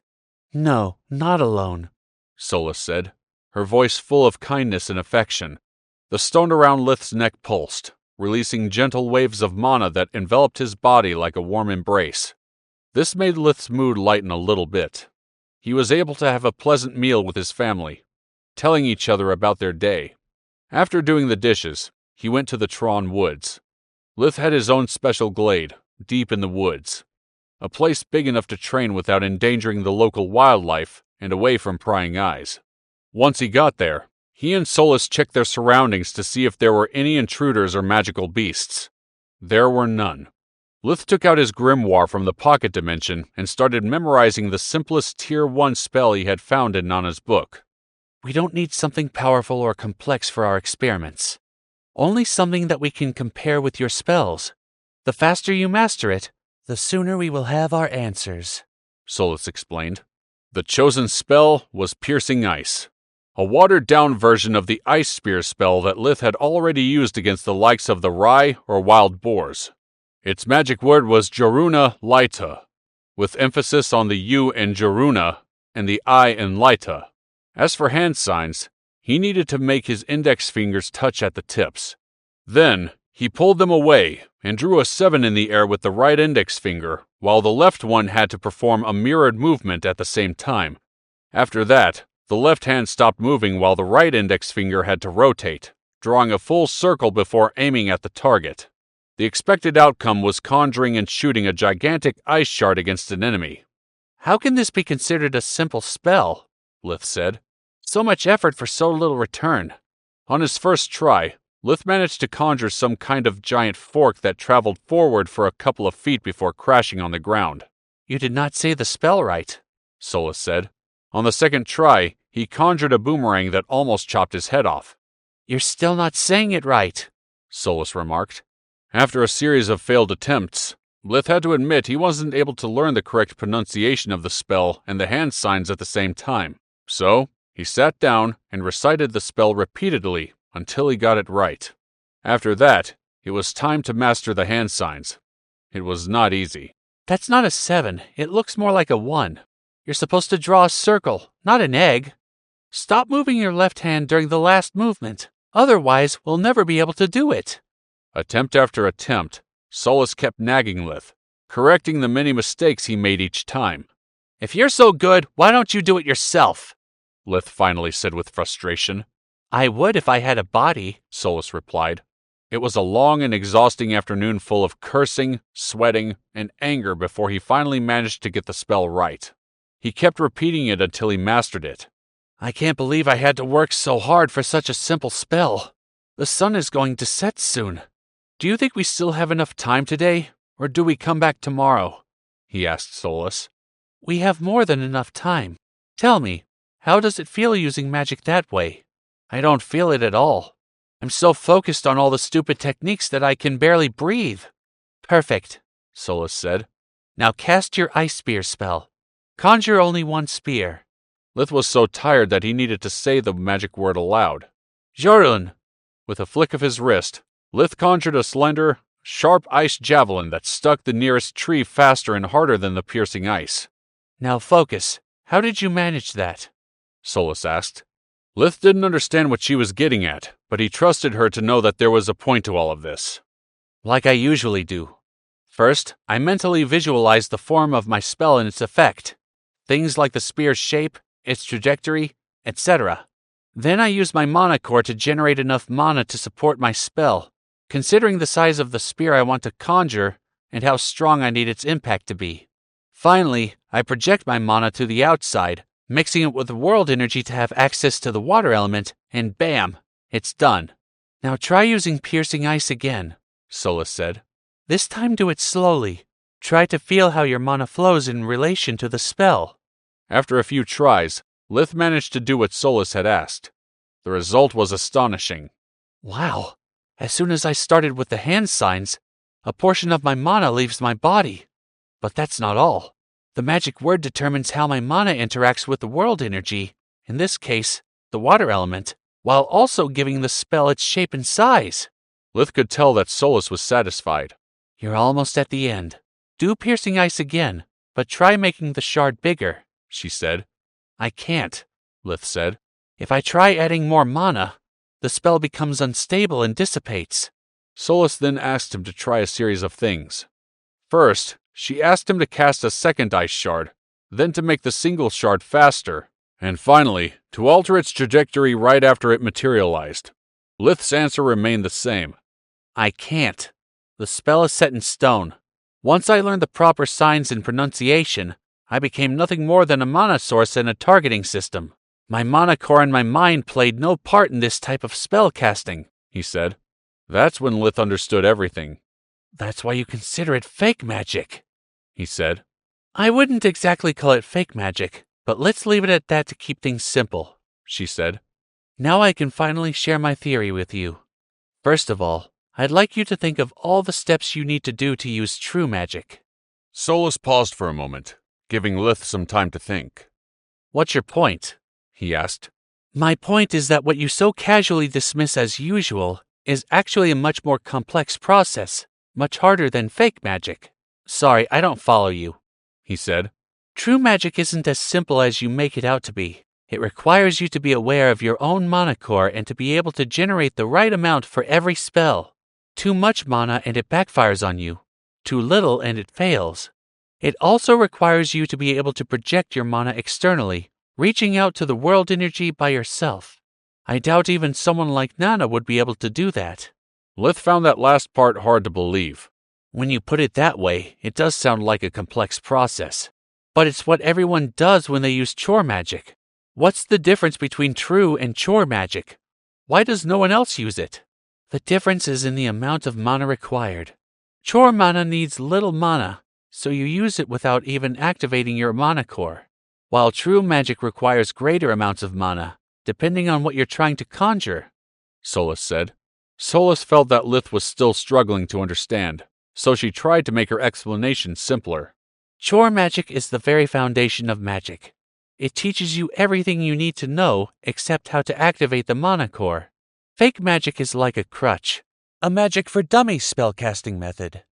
No, not alone, Solless said, her voice full of kindness and affection. The stone around Leith's neck pulsed, releasing gentle waves of mana that enveloped his body like a warm embrace. This made Leith's mood lighten a little bit. He was able to have a pleasant meal with his family, telling each other about their day. After doing the dishes, he went to the Tron Woods. Leith had his own special glade, deep in the woods, a place big enough to train without endangering the local wildlife and away from prying eyes. Once he got there, he and Solless checked their surroundings to see if there were any intruders or magical beasts. There were none. Leith took out his grimoire from the pocket dimension and started memorizing the simplest Tier 1 spell he had found in Nana's book. We don't need something powerful or complex for our experiments. Only something that we can compare with your spells. The faster you master it, the sooner we will have our answers, Solless explained. The chosen spell was Piercing Ice, a watered-down version of the Ice Spear spell that Leith had already used against the likes of the Rye or wild boars. Its magic word was Joruna Laita, with emphasis on the U in Joruna and the I in Laita. As for hand signs, he needed to make his index fingers touch at the tips. Then, he pulled them away and drew a 7 in the air with the right index finger, while the left one had to perform a mirrored movement at the same time. After that, the left hand stopped moving while the right index finger had to rotate, drawing a full circle before aiming at the target. The expected outcome was conjuring and shooting a gigantic ice shard against an enemy. How can this be considered a simple spell? Leith said. So much effort for so little return. On his first try, Leith managed to conjure some kind of giant fork that traveled forward for a couple of feet before crashing on the ground. You did not say the spell right, Solless said. On the second try, he conjured a boomerang that almost chopped his head off. You're still not saying it right, Solless remarked. After a series of failed attempts, Leith had to admit he wasn't able to learn the correct pronunciation of the spell and the hand signs at the same time. So, he sat down and recited the spell repeatedly until he got it right. After that, it was time to master the hand signs. It was not easy. That's not a 7. It looks more like a 1. You're supposed to draw a circle, not an egg. Stop moving your left hand during the last movement. Otherwise, we'll never be able to do it. Attempt after attempt, Solless kept nagging Leith, correcting the many mistakes he made each time. If you're so good, why don't you do it yourself? Leith finally said with frustration. I would if I had a body, Solless replied. It was a long and exhausting afternoon full of cursing, sweating, and anger before he finally managed to get the spell right. He kept repeating it until he mastered it. I can't believe I had to work so hard for such a simple spell. The sun is going to set soon. Do you think we still have enough time today, or do we come back tomorrow? He asked Solless. We have more than enough time. Tell me, how does it feel using magic that way? I don't feel it at all. I'm so focused on all the stupid techniques that I can barely breathe. Perfect, Solless said. Now cast your ice spear spell. Conjure only one spear. Leith was so tired that he needed to say the magic word aloud. Jorun! With a flick of his wrist, Leith conjured a slender, sharp ice javelin that stuck the nearest tree faster and harder than the piercing ice. Now focus. How did you manage that? Solless asked. Leith didn't understand what she was getting at, but he trusted her to know that there was a point to all of this. Like I usually do. First, I mentally visualize the form of my spell and its effect. Things like the spear's shape, its trajectory, etc. Then I use my mana core to generate enough mana to support my spell, considering the size of the spear I want to conjure and how strong I need its impact to be. Finally, I project my mana to the outside, mixing it with world energy to have access to the water element, and bam, it's done. Now try using piercing ice again, Solless said. This time do it slowly. Try to feel how your mana flows in relation to the spell. After a few tries, Leith managed to do what Solless had asked. The result was astonishing. Wow. As soon as I started with the hand signs, a portion of my mana leaves my body. But that's not all. The magic word determines how my mana interacts with the world energy, in this case, the water element, while also giving the spell its shape and size. Leith could tell that Solless was satisfied. You're almost at the end. Do piercing ice again, but try making the shard bigger, she said. I can't, Leith said. If I try adding more mana, the spell becomes unstable and dissipates. Solless then asked him to try a series of things. First, she asked him to cast a second ice shard, then to make the single shard faster, and finally, to alter its trajectory right after it materialized. Leith's answer remained the same. I can't. The spell is set in stone. Once I learned the proper signs and pronunciation, I became nothing more than a mana source and a targeting system. My mana core and my mind played no part in this type of spell casting, he said. That's when Leith understood everything. That's why you consider it fake magic, he said. I wouldn't exactly call it fake magic, but let's leave it at that to keep things simple, she said. Now I can finally share my theory with you. First of all, I'd like you to think of all the steps you need to do to use true magic. Solless paused for a moment, giving Leith some time to think. What's your point? He asked. My point is that what you so casually dismiss as usual is actually a much more complex process, much harder than fake magic. Sorry, I don't follow you, he said. True magic isn't as simple as you make it out to be. It requires you to be aware of your own mana core and to be able to generate the right amount for every spell. Too much mana and it backfires on you. Too little and it fails. It also requires you to be able to project your mana externally, reaching out to the world energy by yourself. I doubt even someone like Nana would be able to do that. Leith found that last part hard to believe. When you put it that way, it does sound like a complex process. But it's what everyone does when they use chore magic. What's the difference between true and chore magic? Why does no one else use it? The difference is in the amount of mana required. Chore mana needs little mana, so you use it without even activating your mana core, while true magic requires greater amounts of mana, depending on what you're trying to conjure, Solless said. Solless felt that Leith was still struggling to understand, so she tried to make her explanation simpler. Chore magic is the very foundation of magic. It teaches you everything you need to know except how to activate the mana core. Fake magic is like a crutch, a magic for dummies spellcasting method.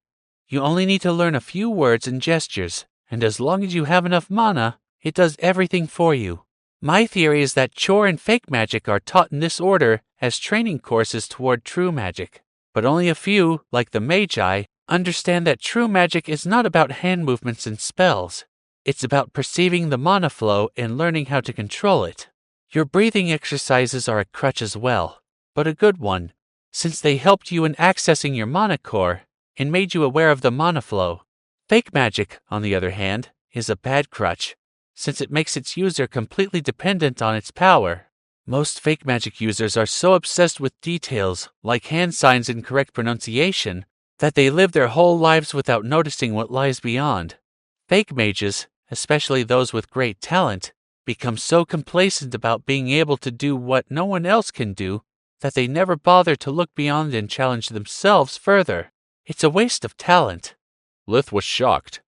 You only need to learn a few words and gestures, and as long as you have enough mana, it does everything for you. My theory is that chore and fake magic are taught in this order as training courses toward true magic, but only a few, like the magi, understand that true magic is not about hand movements and spells. It's about perceiving the mana flow and learning how to control it. Your breathing exercises are a crutch as well, but a good one, since they helped you in accessing your mana core and made you aware of the mana flow. Fake magic, on the other hand, is a bad crutch, since it makes its user completely dependent on its power. Most fake magic users are so obsessed with details, like hand signs and correct pronunciation, that they live their whole lives without noticing what lies beyond. Fake mages, especially those with great talent, become so complacent about being able to do what no one else can do that they never bother to look beyond and challenge themselves further. It's a waste of talent. Leith was shocked.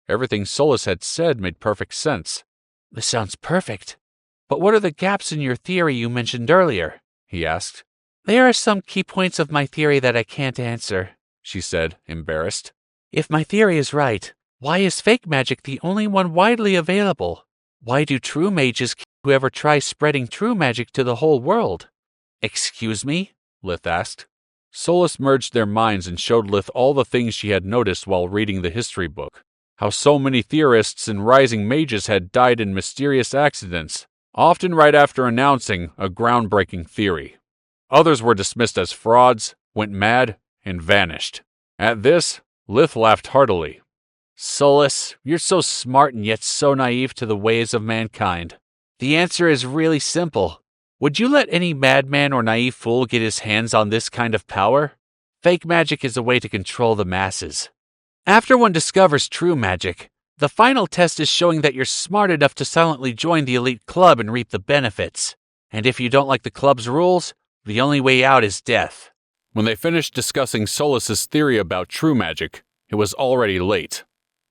Everything Solless had said made perfect sense. This sounds perfect. But what are the gaps in your theory you mentioned earlier? He asked. There are some key points of my theory that I can't answer, she said, embarrassed. If my theory is right, why is fake magic the only one widely available? Why do true mages kill whoever tries spreading true magic to the whole world? Excuse me? Leith asked. Solless merged their minds and showed Leith all the things she had noticed while reading the history book. How so many theorists and rising mages had died in mysterious accidents, often right after announcing a groundbreaking theory. Others were dismissed as frauds, went mad, and vanished. At this, Leith laughed heartily. Solless, you're so smart and yet so naive to the ways of mankind. The answer is really simple. Would you let any madman or naive fool get his hands on this kind of power? Fake magic is a way to control the masses. After one discovers true magic, the final test is showing that you're smart enough to silently join the elite club and reap the benefits. And if you don't like the club's rules, the only way out is death. When they finished discussing Solless's theory about true magic, it was already late.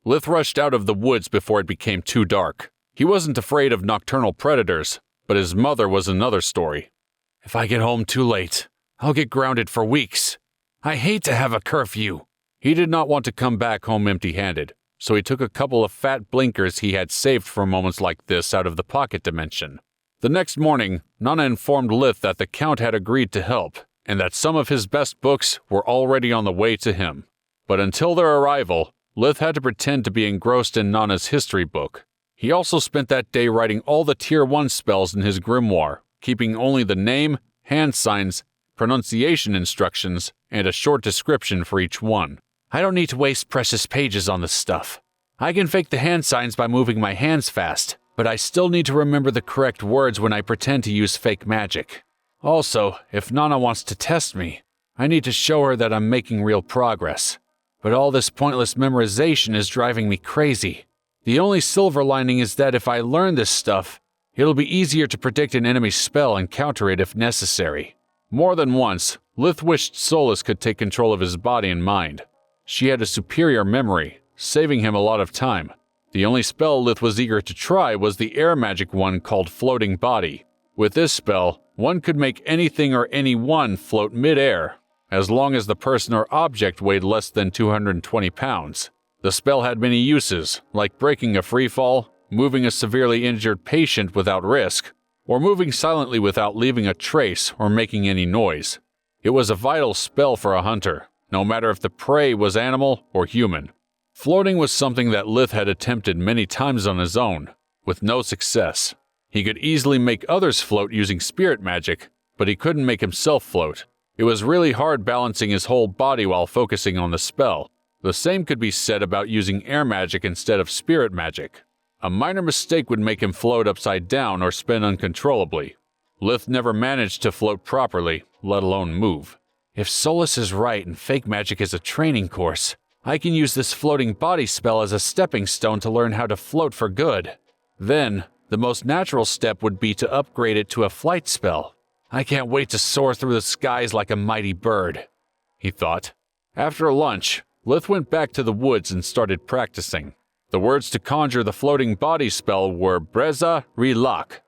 Leith rushed out of the woods before it became too dark. He wasn't afraid of nocturnal predators, but his mother was another story. If I get home too late, I'll get grounded for weeks. I hate to have a curfew. He did not want to come back home empty-handed, so he took a couple of fat blinkers he had saved for moments like this out of the pocket dimension. The next morning, Nana informed Leith that the Count had agreed to help, and that some of his best books were already on the way to him. But until their arrival, Leith had to pretend to be engrossed in Nana's history book. He also spent that day writing all the Tier 1 spells in his grimoire, keeping only the name, hand signs, pronunciation instructions, and a short description for each one. I don't need to waste precious pages on this stuff. I can fake the hand signs by moving my hands fast, but I still need to remember the correct words when I pretend to use fake magic. Also, if Nana wants to test me, I need to show her that I'm making real progress. But all this pointless memorization is driving me crazy. The only silver lining is that if I learn this stuff, it'll be easier to predict an enemy's spell and counter it if necessary. More than once, Leith wished Solless could take control of his body and mind. She had a superior memory, saving him a lot of time. The only spell Leith was eager to try was the air magic one called Floating Body. With this spell, one could make anything or anyone float mid-air, as long as the person or object weighed less than 220 pounds. The spell had many uses, like breaking a free fall, moving a severely injured patient without risk, or moving silently without leaving a trace or making any noise. It was a vital spell for a hunter, no matter if the prey was animal or human. Floating was something that Leith had attempted many times on his own, with no success. He could easily make others float using spirit magic, but he couldn't make himself float. It was really hard balancing his whole body while focusing on the spell. The same could be said about using air magic instead of spirit magic. A minor mistake would make him float upside down or spin uncontrollably. Leith never managed to float properly, let alone move. If Soulless is right and fake magic is a training course, I can use this floating body spell as a stepping stone to learn how to float for good. Then, the most natural step would be to upgrade it to a flight spell. I can't wait to soar through the skies like a mighty bird, he thought. After lunch, Leith went back to the woods and started practicing. The words to conjure the floating body spell were Breza Relak,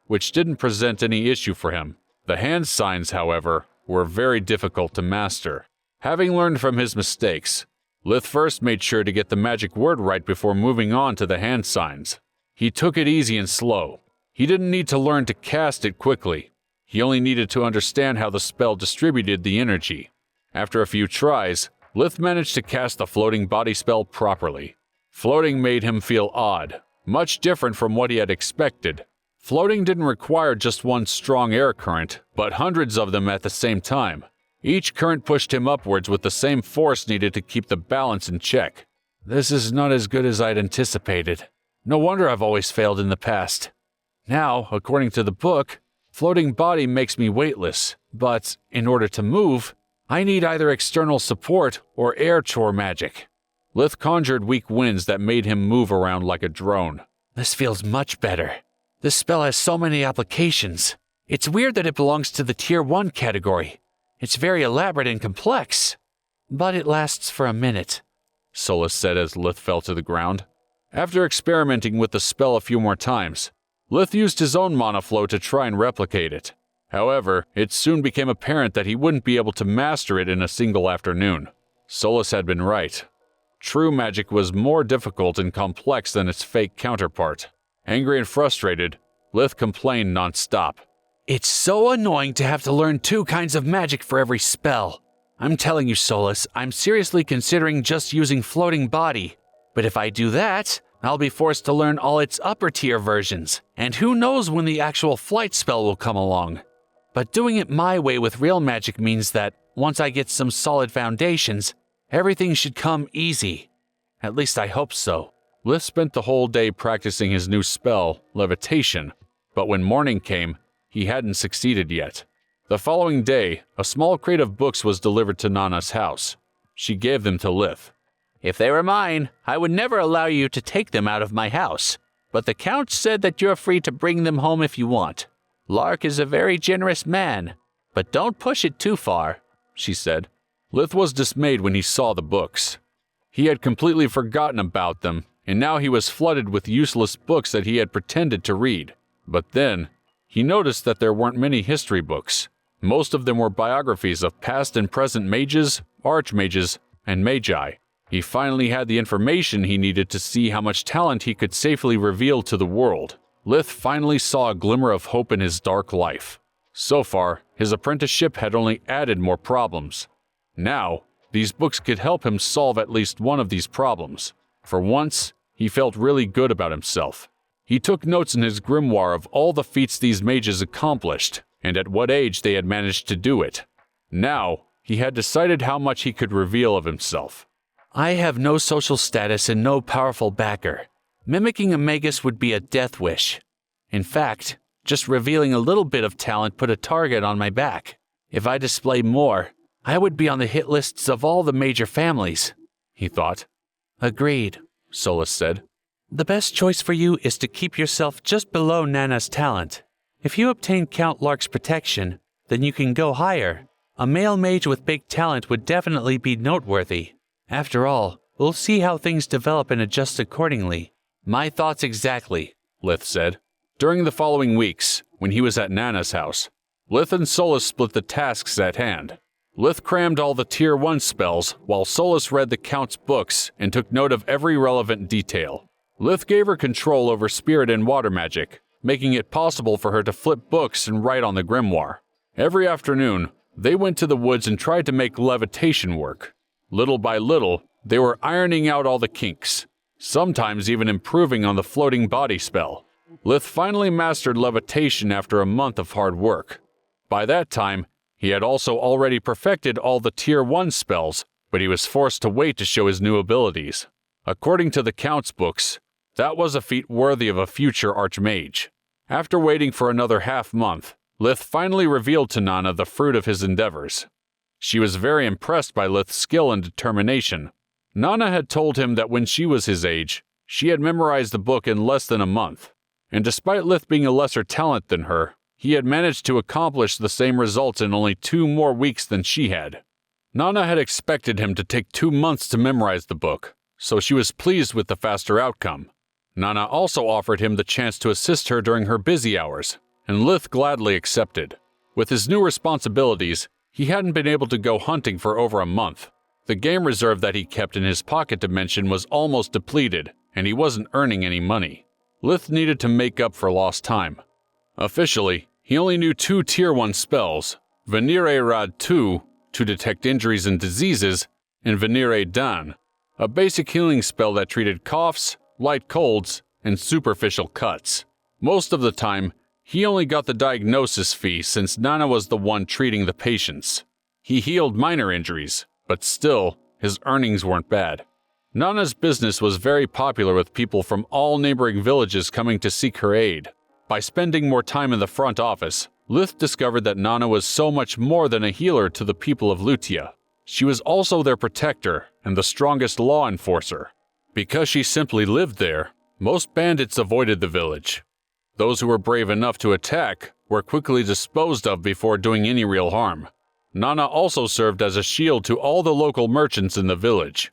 which didn't present any issue for him. The hand signs, however, were very difficult to master. Having learned from his mistakes, Leith first made sure to get the magic word right before moving on to the hand signs. He took it easy and slow. He didn't need to learn to cast it quickly. He only needed to understand how the spell distributed the energy. After a few tries, Leith managed to cast the floating body spell properly. Floating made him feel odd, much different from what he had expected. Floating didn't require just one strong air current, but hundreds of them at the same time. Each current pushed him upwards with the same force needed to keep the balance in check. This is not as good as I'd anticipated. No wonder I've always failed in the past. Now, according to the book, floating body makes me weightless, but in order to move, I need either external support or air chore magic. Leith conjured weak winds that made him move around like a drone. This feels much better. This spell has so many applications. It's weird that it belongs to the Tier 1 category. It's very elaborate and complex. But it lasts for a minute, Solless said as Leith fell to the ground. After experimenting with the spell a few more times, Leith used his own mana flow to try and replicate it. However, it soon became apparent that he wouldn't be able to master it in a single afternoon. Solless had been right. True magic was more difficult and complex than its fake counterpart. Angry and frustrated, Leith complained non-stop. It's so annoying to have to learn 2 kinds of magic for every spell. I'm telling you, Solless, I'm seriously considering just using floating body. But if I do that, I'll be forced to learn all its upper tier versions, and who knows when the actual flight spell will come along. But doing it my way with real magic means that, once I get some solid foundations, everything should come easy. At least I hope so. Leith spent the whole day practicing his new spell, levitation, but when morning came, he hadn't succeeded yet. The following day, a small crate of books was delivered to Nana's house. She gave them to Leith. If they were mine, I would never allow you to take them out of my house, but the Count said that you're free to bring them home if you want. Lark is a very generous man, but don't push it too far, she said. Leith was dismayed when he saw the books. He had completely forgotten about them, and now he was flooded with useless books that he had pretended to read. But then, he noticed that there weren't many history books. Most of them were biographies of past and present mages, archmages, and magi. He finally had the information he needed to see how much talent he could safely reveal to the world. Leith finally saw a glimmer of hope in his dark life. So far, his apprenticeship had only added more problems. Now, these books could help him solve at least one of these problems. For once, he felt really good about himself. He took notes in his grimoire of all the feats these mages accomplished, and at what age they had managed to do it. Now, he had decided how much he could reveal of himself. I have no social status and no powerful backer. Mimicking a magus would be a death wish. In fact, just revealing a little bit of talent put a target on my back. If I display more, I would be on the hit lists of all the major families, he thought. Agreed, Solless said. The best choice for you is to keep yourself just below Nana's talent. If you obtain Count Lark's protection, then you can go higher. A male mage with big talent would definitely be noteworthy. After all, we'll see how things develop and adjust accordingly. My thoughts exactly, Leith said. During the following weeks, when he was at Nana's house, Leith and Solless split the tasks at hand. Leith crammed all the Tier 1 spells, while Solless read the Count's books and took note of every relevant detail. Leith gave her control over spirit and water magic, making it possible for her to flip books and write on the grimoire. Every afternoon, they went to the woods and tried to make levitation work. Little by little, they were ironing out all the kinks, sometimes even improving on the floating body spell. Leith finally mastered levitation after a month of hard work. By that time, he had also already perfected all the Tier 1 spells, but he was forced to wait to show his new abilities. According to the Count's books, that was a feat worthy of a future archmage. After waiting for another half-month, Leith finally revealed to Nana the fruit of his endeavors. She was very impressed by Leith's skill and determination. Nana had told him that when she was his age, she had memorized the book in less than a month. And despite Leith being a lesser talent than her, he had managed to accomplish the same results in only 2 more weeks than she had. Nana had expected him to take 2 months to memorize the book, so she was pleased with the faster outcome. Nana also offered him the chance to assist her during her busy hours, and Leith gladly accepted. With his new responsibilities, he hadn't been able to go hunting for over a month. The game reserve that he kept in his pocket dimension was almost depleted, and he wasn't earning any money. Leith needed to make up for lost time. Officially, he only knew 2 Tier 1 spells, Venire Rad 2 to detect injuries and diseases, and Venire Dan, a basic healing spell that treated coughs, light colds, and superficial cuts. Most of the time, he only got the diagnosis fee since Nana was the one treating the patients. He healed minor injuries, but still, his earnings weren't bad. Nana's business was very popular with people from all neighboring villages coming to seek her aid. By spending more time in the front office, Leith discovered that Nana was so much more than a healer to the people of Lutia. She was also their protector and the strongest law enforcer. Because she simply lived there, most bandits avoided the village. Those who were brave enough to attack were quickly disposed of before doing any real harm. Nana also served as a shield to all the local merchants in the village.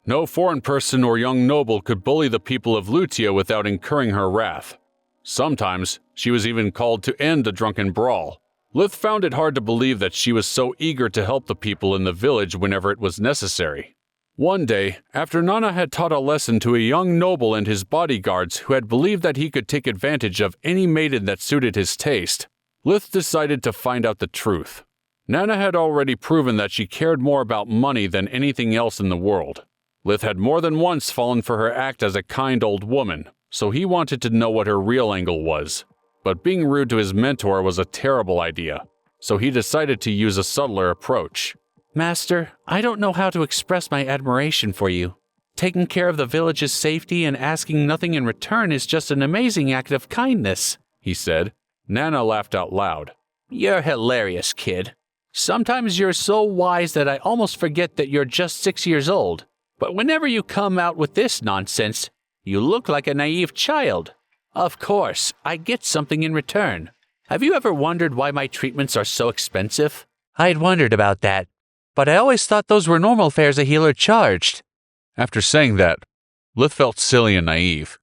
No foreign person or young noble could bully the people of Lutia without incurring her wrath. Sometimes, she was even called to end a drunken brawl. Leith found it hard to believe that she was so eager to help the people in the village whenever it was necessary. One day, after Nana had taught a lesson to a young noble and his bodyguards who had believed that he could take advantage of any maiden that suited his taste, Leith decided to find out the truth. Nana had already proven that she cared more about money than anything else in the world. Leith had more than once fallen for her act as a kind old woman, so he wanted to know what her real angle was. But being rude to his mentor was a terrible idea, so he decided to use a subtler approach. Master, I don't know how to express my admiration for you. Taking care of the village's safety and asking nothing in return is just an amazing act of kindness, he said. Nana laughed out loud. You're hilarious, kid. Sometimes you're so wise that I almost forget that you're just 6 years old. But whenever you come out with this nonsense, you look like a naive child. Of course, I get something in return. Have you ever wondered why my treatments are so expensive? I'd wondered about that, but I always thought those were normal fares a healer charged. After saying that, Leith felt silly and naive.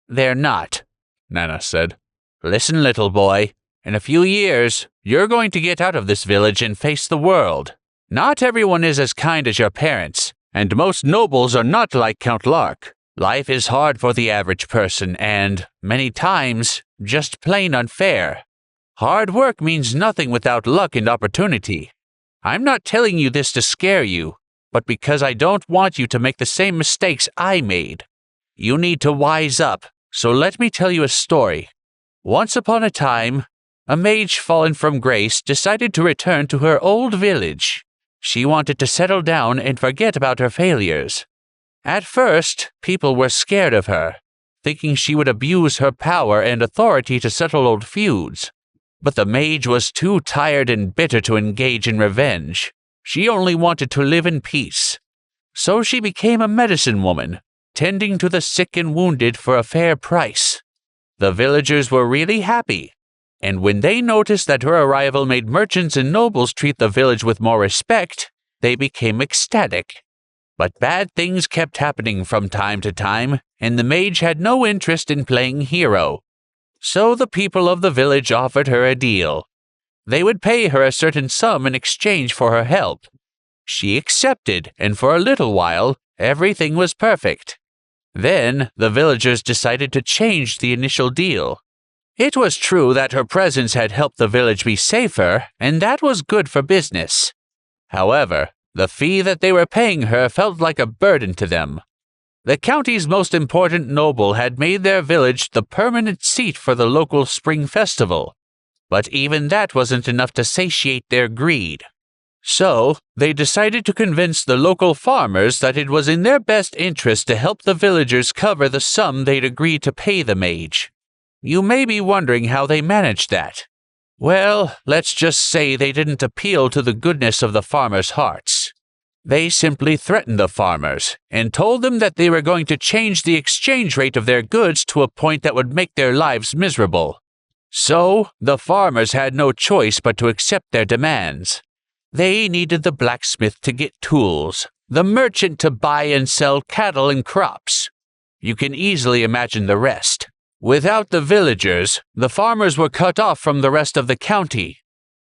They're not, Nana said. Listen, little boy. In a few years, you're going to get out of this village and face the world. Not everyone is as kind as your parents, and most nobles are not like Count Lark. Life is hard for the average person and, many times, just plain unfair. Hard work means nothing without luck and opportunity. I'm not telling you this to scare you, but because I don't want you to make the same mistakes I made. You need to wise up, so let me tell you a story. Once upon a time, a mage fallen from grace decided to return to her old village. She wanted to settle down and forget about her failures. At first, people were scared of her, thinking she would abuse her power and authority to settle old feuds. But the mage was too tired and bitter to engage in revenge. She only wanted to live in peace. So she became a medicine woman, tending to the sick and wounded for a fair price. The villagers were really happy, and when they noticed that her arrival made merchants and nobles treat the village with more respect, they became ecstatic. But bad things kept happening from time to time, and the mage had no interest in playing hero. So the people of the village offered her a deal. They would pay her a certain sum in exchange for her help. She accepted, and for a little while, everything was perfect. Then the villagers decided to change the initial deal. It was true that her presence had helped the village be safer, and that was good for business. However, the fee that they were paying her felt like a burden to them. The county's most important noble had made their village the permanent seat for the local spring festival, but even that wasn't enough to satiate their greed. So, they decided to convince the local farmers that it was in their best interest to help the villagers cover the sum they'd agreed to pay the mage. You may be wondering how they managed that. Well, let's just say they didn't appeal to the goodness of the farmers' hearts. They simply threatened the farmers and told them that they were going to change the exchange rate of their goods to a point that would make their lives miserable. So, the farmers had no choice but to accept their demands. They needed the blacksmith to get tools, the merchant to buy and sell cattle and crops. You can easily imagine the rest. Without the villagers, the farmers were cut off from the rest of the county.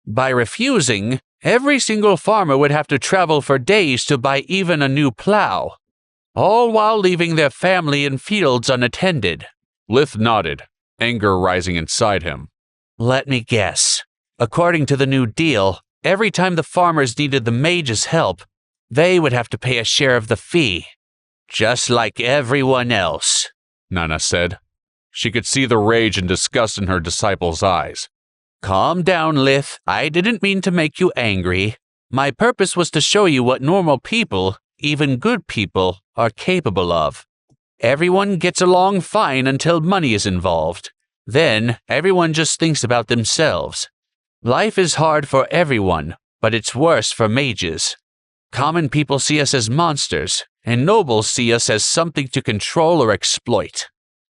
By refusing, every single farmer would have to travel for days to buy even a new plow, all while leaving their family and fields unattended. Leith nodded, anger rising inside him. Let me guess. According to the new deal, every time the farmers needed the mage's help, they would have to pay a share of the fee. Just like everyone else, Nana said. She could see the rage and disgust in her disciple's eyes. Calm down, Leith. I didn't mean to make you angry. My purpose was to show you what normal people, even good people, are capable of. Everyone gets along fine until money is involved. Then, everyone just thinks about themselves. Life is hard for everyone, but it's worse for mages. Common people see us as monsters, and nobles see us as something to control or exploit.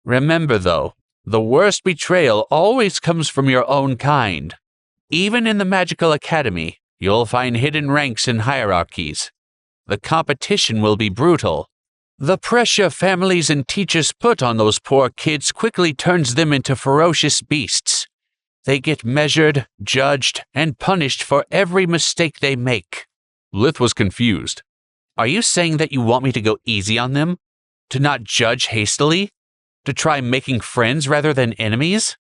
Remember, though, the worst betrayal always comes from your own kind. Even in the magical academy, you'll find hidden ranks and hierarchies. The competition will be brutal. The pressure families and teachers put on those poor kids quickly turns them into ferocious beasts. They get measured, judged, and punished for every mistake they make. Leith was confused. Are you saying that you want me to go easy on them? To not judge hastily? To try making friends rather than enemies?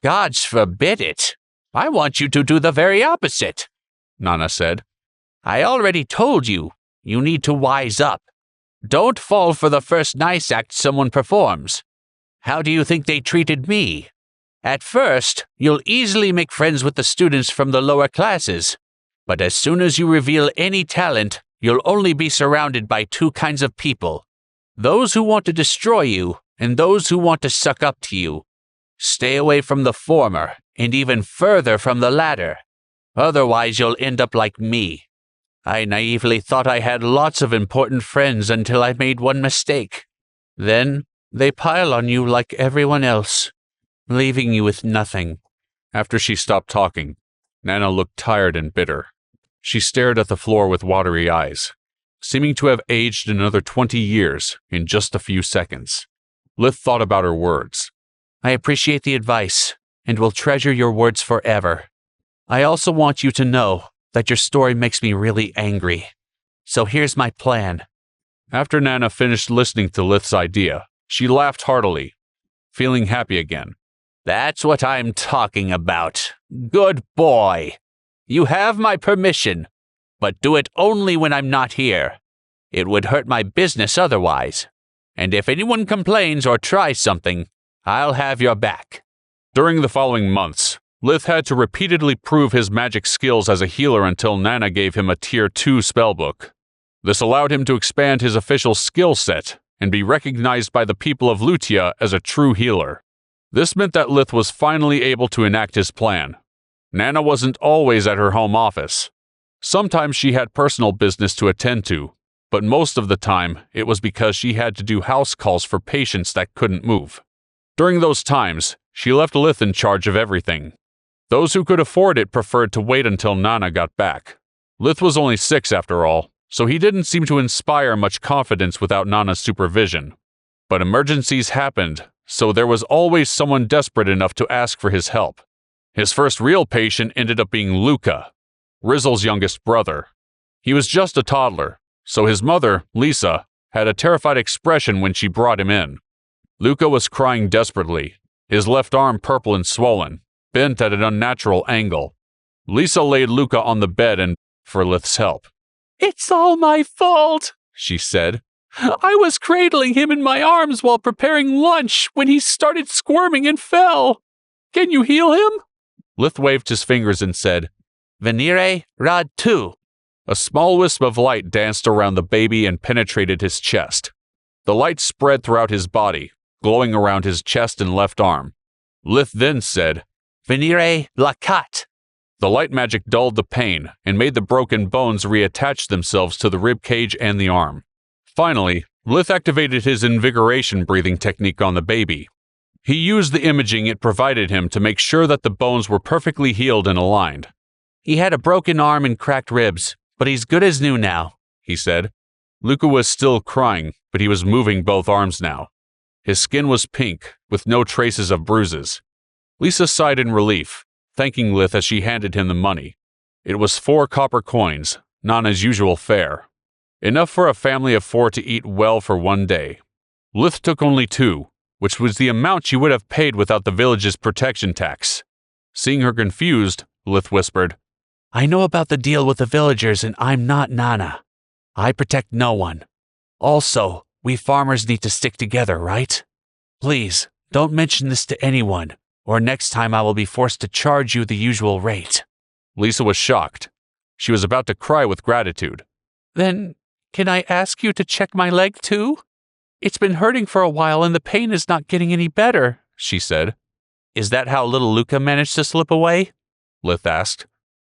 Gods forbid it. I want you to do the very opposite, Nana said. I already told you, you need to wise up. Don't fall for the first nice act someone performs. How do you think they treated me? At first, you'll easily make friends with the students from the lower classes. But as soon as you reveal any talent, you'll only be surrounded by two kinds of people. Those who want to destroy you, and those who want to suck up to you. Stay away from the former, and even further from the latter. Otherwise, you'll end up like me. I naively thought I had lots of important friends until I made one mistake. Then, they pile on you like everyone else, leaving you with nothing. After she stopped talking, Nana looked tired and bitter. She stared at the floor with watery eyes, seeming to have aged another 20 years in just a few seconds. Leith thought about her words. I appreciate the advice, and will treasure your words forever. I also want you to know that your story makes me really angry. So here's my plan. After Nana finished listening to Leith's idea, she laughed heartily, feeling happy again. That's what I'm talking about. Good boy. You have my permission, but do it only when I'm not here. It would hurt my business otherwise. And if anyone complains or tries something, I'll have your back. During the following months, Leith had to repeatedly prove his magic skills as a healer until Nana gave him a Tier 2 spellbook. This allowed him to expand his official skill set and be recognized by the people of Lutia as a true healer. This meant that Leith was finally able to enact his plan. Nana wasn't always at her home office. Sometimes she had personal business to attend to, but most of the time it was because she had to do house calls for patients that couldn't move. During those times, she left Leith in charge of everything. Those who could afford it preferred to wait until Nana got back. Leith was only 6 after all, so he didn't seem to inspire much confidence without Nana's supervision. But emergencies happened, so there was always someone desperate enough to ask for his help. His first real patient ended up being Luca, Rizzle's youngest brother. He was just a toddler, so his mother, Lisa, had a terrified expression when she brought him in. Luca was crying desperately, his left arm purple and swollen, bent at an unnatural angle. Lisa laid Luca on the bed and for Leith's help. It's all my fault, she said. I was cradling him in my arms while preparing lunch when he started squirming and fell. Can you heal him? Leith waved his fingers and said, Venire rad tu. A small wisp of light danced around the baby and penetrated his chest. The light spread throughout his body, glowing around his chest and left arm. Leith then said, Venire lacat. The light magic dulled the pain and made the broken bones reattach themselves to the rib cage and the arm. Finally, Leith activated his invigoration breathing technique on the baby. He used the imaging it provided him to make sure that the bones were perfectly healed and aligned. He had a broken arm and cracked ribs, but he's good as new now, he said. Luca was still crying, but he was moving both arms now. His skin was pink, with no traces of bruises. Lisa sighed in relief, thanking Leith as she handed him the money. It was 4 copper coins, Nana's usual fare. Enough for a family of 4 to eat well for one day. Leith took only 2, which was the amount she would have paid without the village's protection tax. Seeing her confused, Leith whispered, I know about the deal with the villagers and I'm not Nana. I protect no one. Also, we farmers need to stick together, right? Please, don't mention this to anyone, or next time I will be forced to charge you the usual rate. Lisa was shocked. She was about to cry with gratitude. Then, can I ask you to check my leg too? It's been hurting for a while and the pain is not getting any better, she said. Is that how little Luca managed to slip away? Leith asked.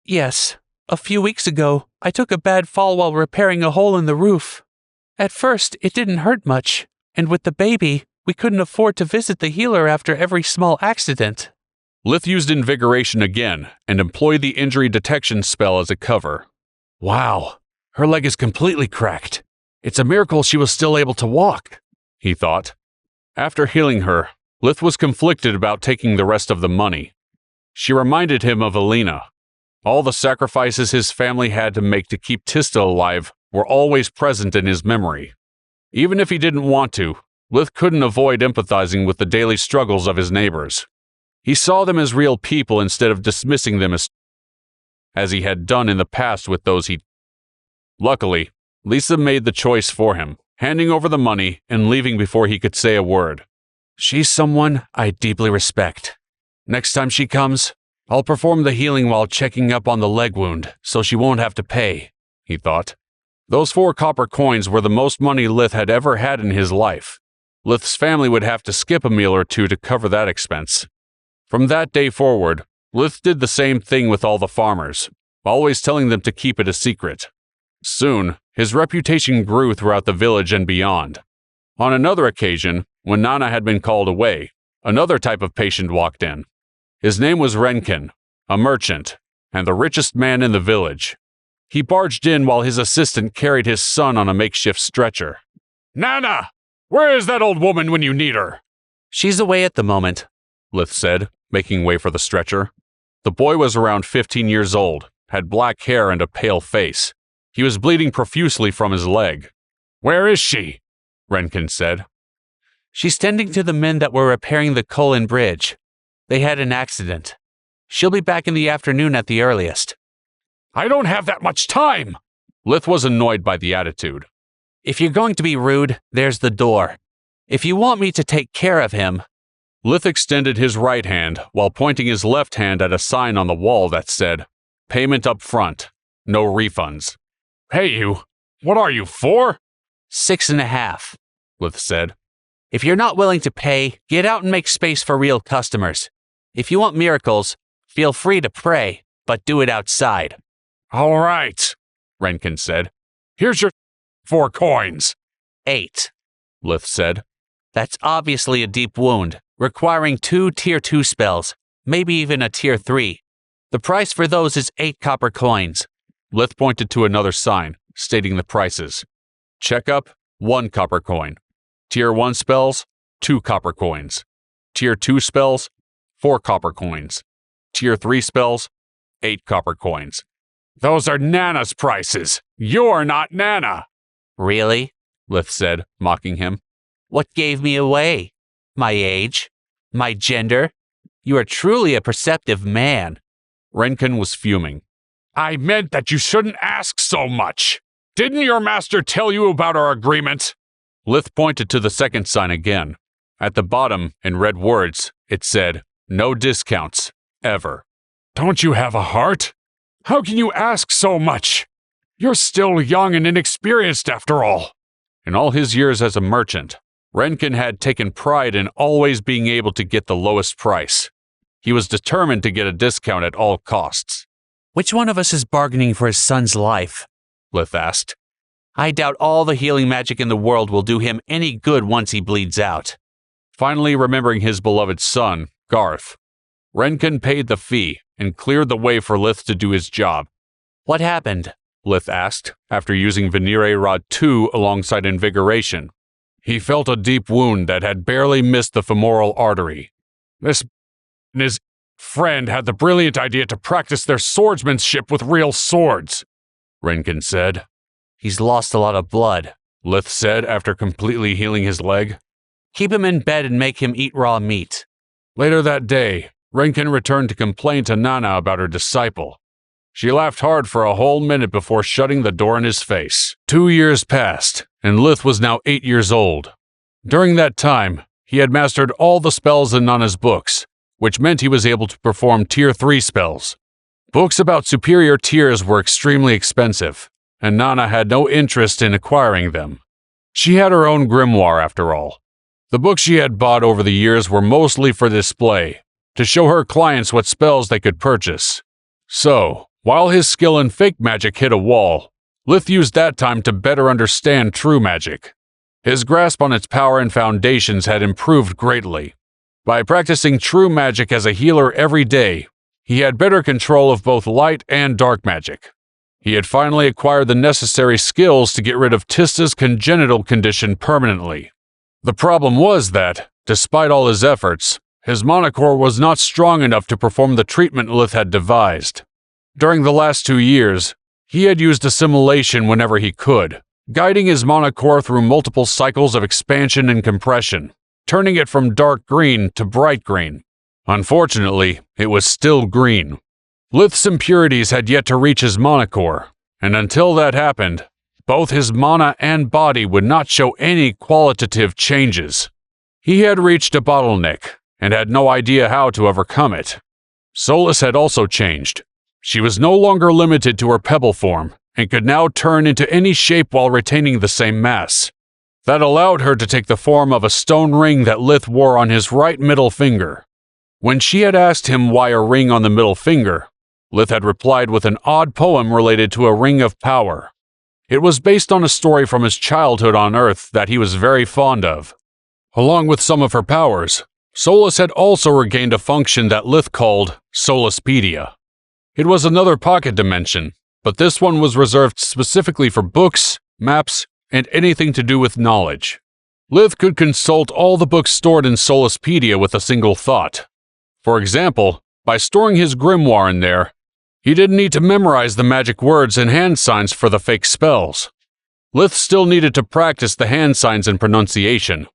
Yes. A few weeks ago, I took a bad fall while repairing a hole in the roof. At first, it didn't hurt much, and with the baby, we couldn't afford to visit the healer after every small accident. Leith used invigoration again and employed the injury detection spell as a cover. Wow, her leg is completely cracked. It's a miracle she was still able to walk, he thought. After healing her, Leith was conflicted about taking the rest of the money. She reminded him of Alina. All the sacrifices his family had to make to keep Tista alive were always present in his memory. Even if he didn't want to, Leith couldn't avoid empathizing with the daily struggles of his neighbors. He saw them as real people instead of dismissing them as he had done in the past with those he... Luckily, Lisa made the choice for him, handing over the money and leaving before he could say a word. She's someone I deeply respect. Next time she comes, I'll perform the healing while checking up on the leg wound, so she won't have to pay, he thought. Those 4 copper coins were the most money Leith had ever had in his life. Leith's family would have to skip a meal or two to cover that expense. From that day forward, Leith did the same thing with all the farmers, always telling them to keep it a secret. Soon, his reputation grew throughout the village and beyond. On another occasion, when Nana had been called away, another type of patient walked in. His name was Renkin, a merchant, and the richest man in the village. He barged in while his assistant carried his son on a makeshift stretcher. Nana! Where is that old woman when you need her? She's away at the moment, Leith said, making way for the stretcher. The boy was around 15 years old, had black hair and a pale face. He was bleeding profusely from his leg. Where is she? Renkin said. She's tending to the men that were repairing the Cullen Bridge. They had an accident. She'll be back in the afternoon at the earliest. I don't have that much time. Leith was annoyed by the attitude. If you're going to be rude, there's the door. If you want me to take care of him... Leith extended his right hand while pointing his left hand at a sign on the wall that said, Payment up front. No refunds. Hey you, what are you, 4? 6.5, Leith said. If you're not willing to pay, get out and make space for real customers. If you want miracles, feel free to pray, but do it outside. All right, Renkin said. Here's your 4 coins. 8, Leith said. That's obviously a deep wound, requiring 2 Tier 2 spells, maybe even a Tier 3. The price for those is 8 copper coins. Leith pointed to another sign, stating the prices. Checkup, 1 copper coin. Tier 1 spells, 2 copper coins. Tier 2 spells, 4 copper coins. Tier 3 spells, 8 copper coins. Those are Nana's prices. You're not Nana. Really? Leith said, mocking him. What gave me away? My age? My gender? You are truly a perceptive man. Renkin was fuming. I meant that you shouldn't ask so much. Didn't your master tell you about our agreement? Leith pointed to the second sign again. At the bottom, in red words, it said, No discounts, ever. Don't you have a heart? How can you ask so much? You're still young and inexperienced after all. In all his years as a merchant, Renkin had taken pride in always being able to get the lowest price. He was determined to get a discount at all costs. Which one of us is bargaining for his son's life? Leith asked. I doubt all the healing magic in the world will do him any good once he bleeds out. Finally remembering his beloved son, Garth, Renkin paid the fee and cleared the way for Leith to do his job. What happened? Leith asked, after using Venere Rod 2 alongside Invigoration. He felt a deep wound that had barely missed the femoral artery. His friend had the brilliant idea to practice their swordsmanship with real swords, Renkin said. He's lost a lot of blood, Leith said after completely healing his leg. Keep him in bed and make him eat raw meat. Later that day, Renkin returned to complain to Nana about her disciple. She laughed hard for a whole minute before shutting the door in his face. 2 years passed, and Leith was now 8 years old. During that time, he had mastered all the spells in Nana's books, which meant he was able to perform Tier 3 spells. Books about superior tiers were extremely expensive, and Nana had no interest in acquiring them. She had her own grimoire, after all. The books she had bought over the years were mostly for display, to show her clients what spells they could purchase. So, while his skill in fake magic hit a wall, Leith used that time to better understand true magic. His grasp on its power and foundations had improved greatly. By practicing true magic as a healer every day, he had better control of both light and dark magic. He had finally acquired the necessary skills to get rid of Tista's congenital condition permanently. The problem was that, despite all his efforts, his monocore was not strong enough to perform the treatment Leith had devised. During the last 2 years, he had used assimilation whenever he could, guiding his monocore through multiple cycles of expansion and compression, turning it from dark green to bright green. Unfortunately, it was still green. Leith's impurities had yet to reach his monocore, and until that happened, both his mana and body would not show any qualitative changes. He had reached a bottleneck, and had no idea how to overcome it. Solless had also changed. She was no longer limited to her pebble form, and could now turn into any shape while retaining the same mass. That allowed her to take the form of a stone ring that Leith wore on his right middle finger. When she had asked him why a ring on the middle finger, Leith had replied with an odd poem related to a ring of power. It was based on a story from his childhood on Earth that he was very fond of. Along with some of her powers, Solless had also regained a function that Leith called Sollesspedia. It was another pocket dimension, but this one was reserved specifically for books, maps, and anything to do with knowledge. Leith could consult all the books stored in Sollesspedia with a single thought. For example, by storing his grimoire in there, he didn't need to memorize the magic words and hand signs for the fake spells. Leith still needed to practice the hand signs and pronunciation,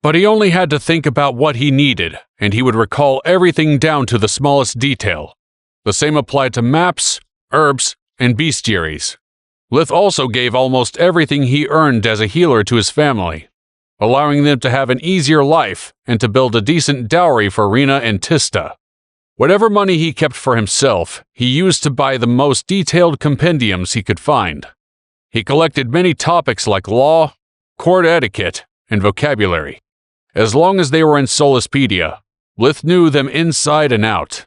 but he only had to think about what he needed, and he would recall everything down to the smallest detail. The same applied to maps, herbs, and bestiaries. Leith also gave almost everything he earned as a healer to his family, allowing them to have an easier life and to build a decent dowry for Rena and Tista. Whatever money he kept for himself, he used to buy the most detailed compendiums he could find. He collected many topics like law, court etiquette, and vocabulary. As long as they were in Sollesspedia, Leith knew them inside and out.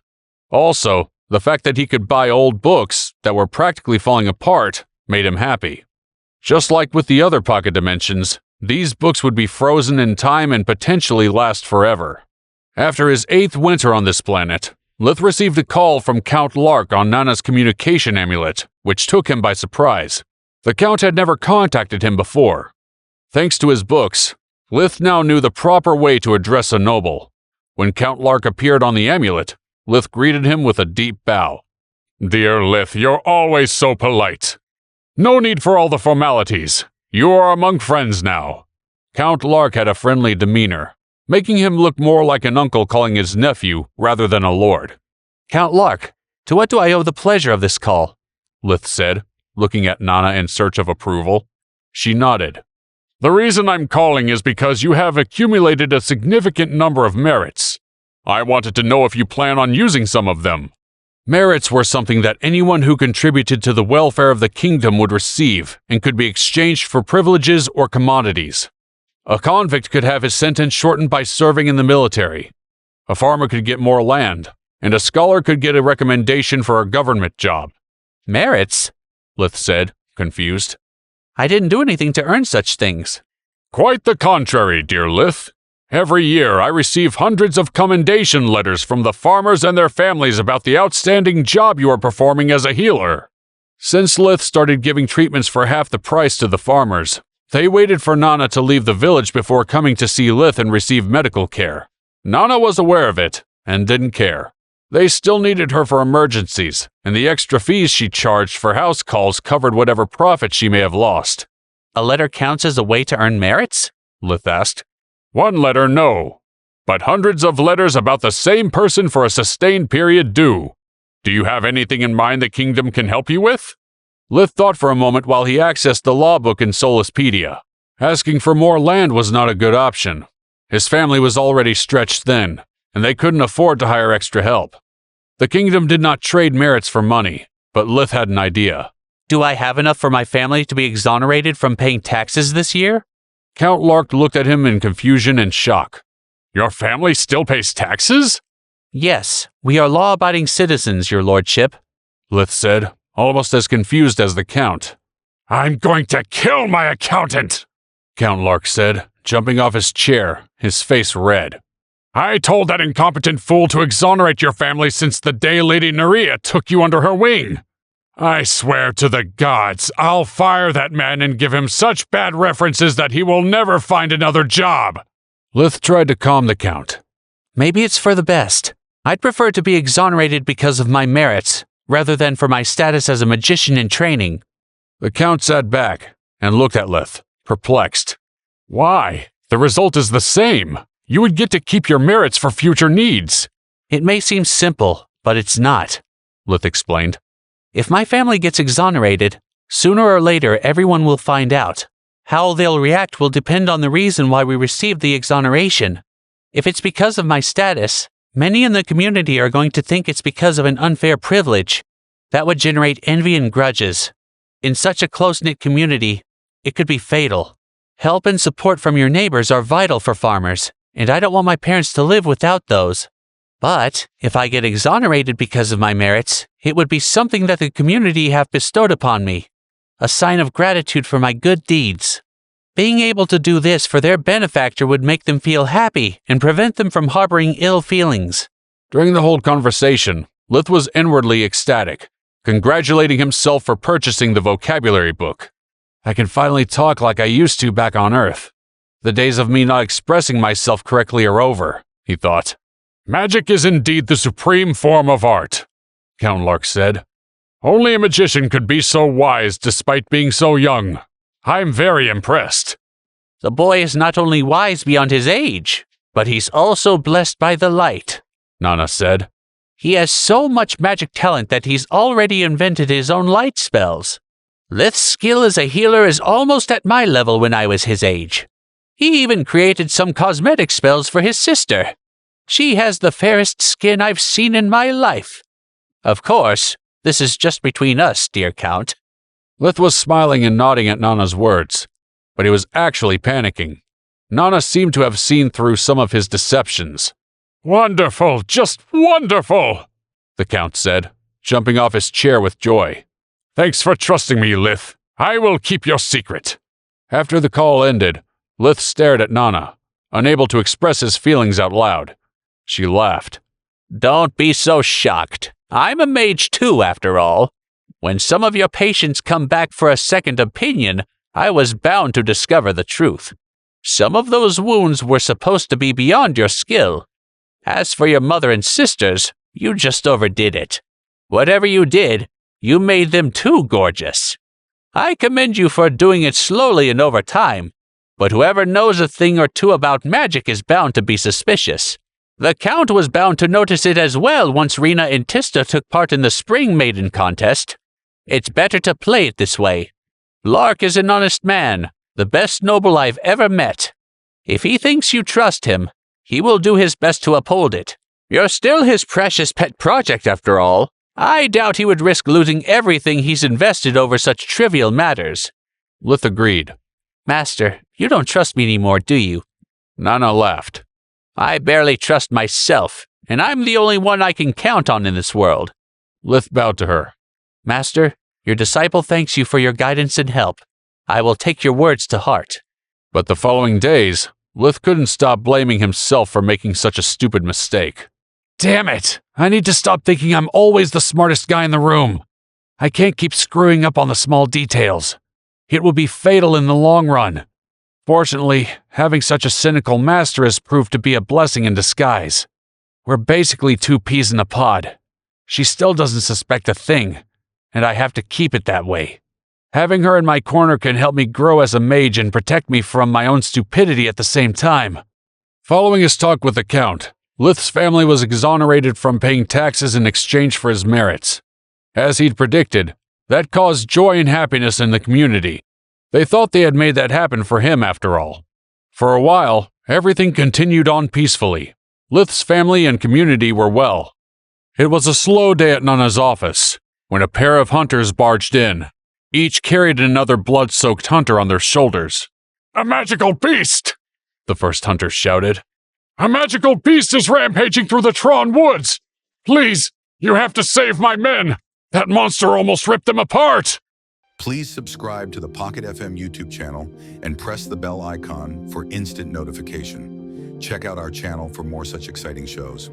Also, the fact that he could buy old books that were practically falling apart made him happy. Just like with the other pocket dimensions, these books would be frozen in time and potentially last forever. After his 8th winter on this planet, Leith received a call from Count Lark on Nana's communication amulet, which took him by surprise. The Count had never contacted him before. Thanks to his books, Leith now knew the proper way to address a noble. When Count Lark appeared on the amulet, Leith greeted him with a deep bow. Dear Leith, you're always so polite. No need for all the formalities. You are among friends now. Count Lark had a friendly demeanor, making him look more like an uncle calling his nephew rather than a lord. Count Lark, to what do I owe the pleasure of this call? Leith said, looking at Nana in search of approval. She nodded. The reason I'm calling is because you have accumulated a significant number of merits. I wanted to know if you plan on using some of them. Merits were something that anyone who contributed to the welfare of the kingdom would receive and could be exchanged for privileges or commodities. A convict could have his sentence shortened by serving in the military. A farmer could get more land, and a scholar could get a recommendation for a government job. Merits? Leith said, confused. I didn't do anything to earn such things. Quite the contrary, dear Leith. Every year I receive hundreds of commendation letters from the farmers and their families about the outstanding job you are performing as a healer. Since Leith started giving treatments for half the price to the farmers, they waited for Nana to leave the village before coming to see Leith and receive medical care. Nana was aware of it and didn't care. They still needed her for emergencies, and the extra fees she charged for house calls covered whatever profit she may have lost. A letter counts as a way to earn merits? Leith asked. One letter, no. But hundreds of letters about the same person for a sustained period do. Do you have anything in mind the kingdom can help you with? Leith thought for a moment while he accessed the law book in Sollesspedia. Asking for more land was not a good option. His family was already stretched thin, and they couldn't afford to hire extra help. The kingdom did not trade merits for money, but Leith had an idea. Do I have enough for my family to be exonerated from paying taxes this year? Count Lark looked at him in confusion and shock. Your family still pays taxes? Yes, we are law-abiding citizens, your lordship, Leith said, almost as confused as the Count. I'm going to kill my accountant, Count Lark said, jumping off his chair, his face red. I told that incompetent fool to exonerate your family since the day Lady Nerea took you under her wing. I swear to the gods, I'll fire that man and give him such bad references that he will never find another job. Leith tried to calm the Count. Maybe it's for the best. I'd prefer to be exonerated because of my merits, rather than for my status as a magician in training. The Count sat back and looked at Leith, perplexed. Why? The result is the same. You would get to keep your merits for future needs. It may seem simple, but it's not, Leith explained. If my family gets exonerated, sooner or later everyone will find out. How they'll react will depend on the reason why we received the exoneration. If it's because of my status, many in the community are going to think it's because of an unfair privilege. That would generate envy and grudges. In such a close-knit community, it could be fatal. Help and support from your neighbors are vital for farmers, and I don't want my parents to live without those. But if I get exonerated because of my merits, it would be something that the community have bestowed upon me, a sign of gratitude for my good deeds. Being able to do this for their benefactor would make them feel happy and prevent them from harboring ill feelings. During the whole conversation, Leith was inwardly ecstatic, congratulating himself for purchasing the vocabulary book. I can finally talk like I used to back on Earth. The days of me not expressing myself correctly are over, he thought. Magic is indeed the supreme form of art, Count Lark said. Only a magician could be so wise despite being so young. I'm very impressed. The boy is not only wise beyond his age, but he's also blessed by the light, Nana said. He has so much magic talent that he's already invented his own light spells. Leith's skill as a healer is almost at my level when I was his age. He even created some cosmetic spells for his sister. She has the fairest skin I've seen in my life. Of course, this is just between us, dear Count. Leith was smiling and nodding at Nana's words, but he was actually panicking. Nana seemed to have seen through some of his deceptions. Wonderful, just wonderful, the Count said, jumping off his chair with joy. Thanks for trusting me, Leith. I will keep your secret. After the call ended, Leith stared at Nana, unable to express his feelings out loud. She laughed. Don't be so shocked. I'm a mage too, after all. When some of your patients come back for a second opinion, I was bound to discover the truth. Some of those wounds were supposed to be beyond your skill. As for your mother and sisters, you just overdid it. Whatever you did, you made them too gorgeous. I commend you for doing it slowly and over time, but whoever knows a thing or two about magic is bound to be suspicious. The Count was bound to notice it as well once Rena and Tista took part in the Spring Maiden contest. It's better to play it this way. Lark is an honest man, the best noble I've ever met. If he thinks you trust him, he will do his best to uphold it. You're still his precious pet project, after all. I doubt he would risk losing everything he's invested over such trivial matters. Leith agreed. Master, you don't trust me anymore, do you? Nana laughed. I barely trust myself, and I'm the only one I can count on in this world. Leith bowed to her. Master, your disciple thanks you for your guidance and help. I will take your words to heart. But the following days, Leith couldn't stop blaming himself for making such a stupid mistake. Damn it! I need to stop thinking I'm always the smartest guy in the room. I can't keep screwing up on the small details. It will be fatal in the long run. Fortunately, having such a cynical master has proved to be a blessing in disguise. We're basically two peas in a pod. She still doesn't suspect a thing, and I have to keep it that way. Having her in my corner can help me grow as a mage and protect me from my own stupidity at the same time. Following his talk with the Count, Leith's family was exonerated from paying taxes in exchange for his merits. As he'd predicted, that caused joy and happiness in the community. They thought they had made that happen for him after all. For a while, everything continued on peacefully. Leith's family and community were well. It was a slow day at Nana's office, when a pair of hunters barged in. Each carried another blood-soaked hunter on their shoulders. "A magical beast!" the first hunter shouted. "A magical beast is rampaging through the Tron woods! Please, you have to save my men! That monster almost ripped them apart!" Please subscribe to the Pocket FM YouTube channel and press the bell icon for instant notification. Check out our channel for more such exciting shows.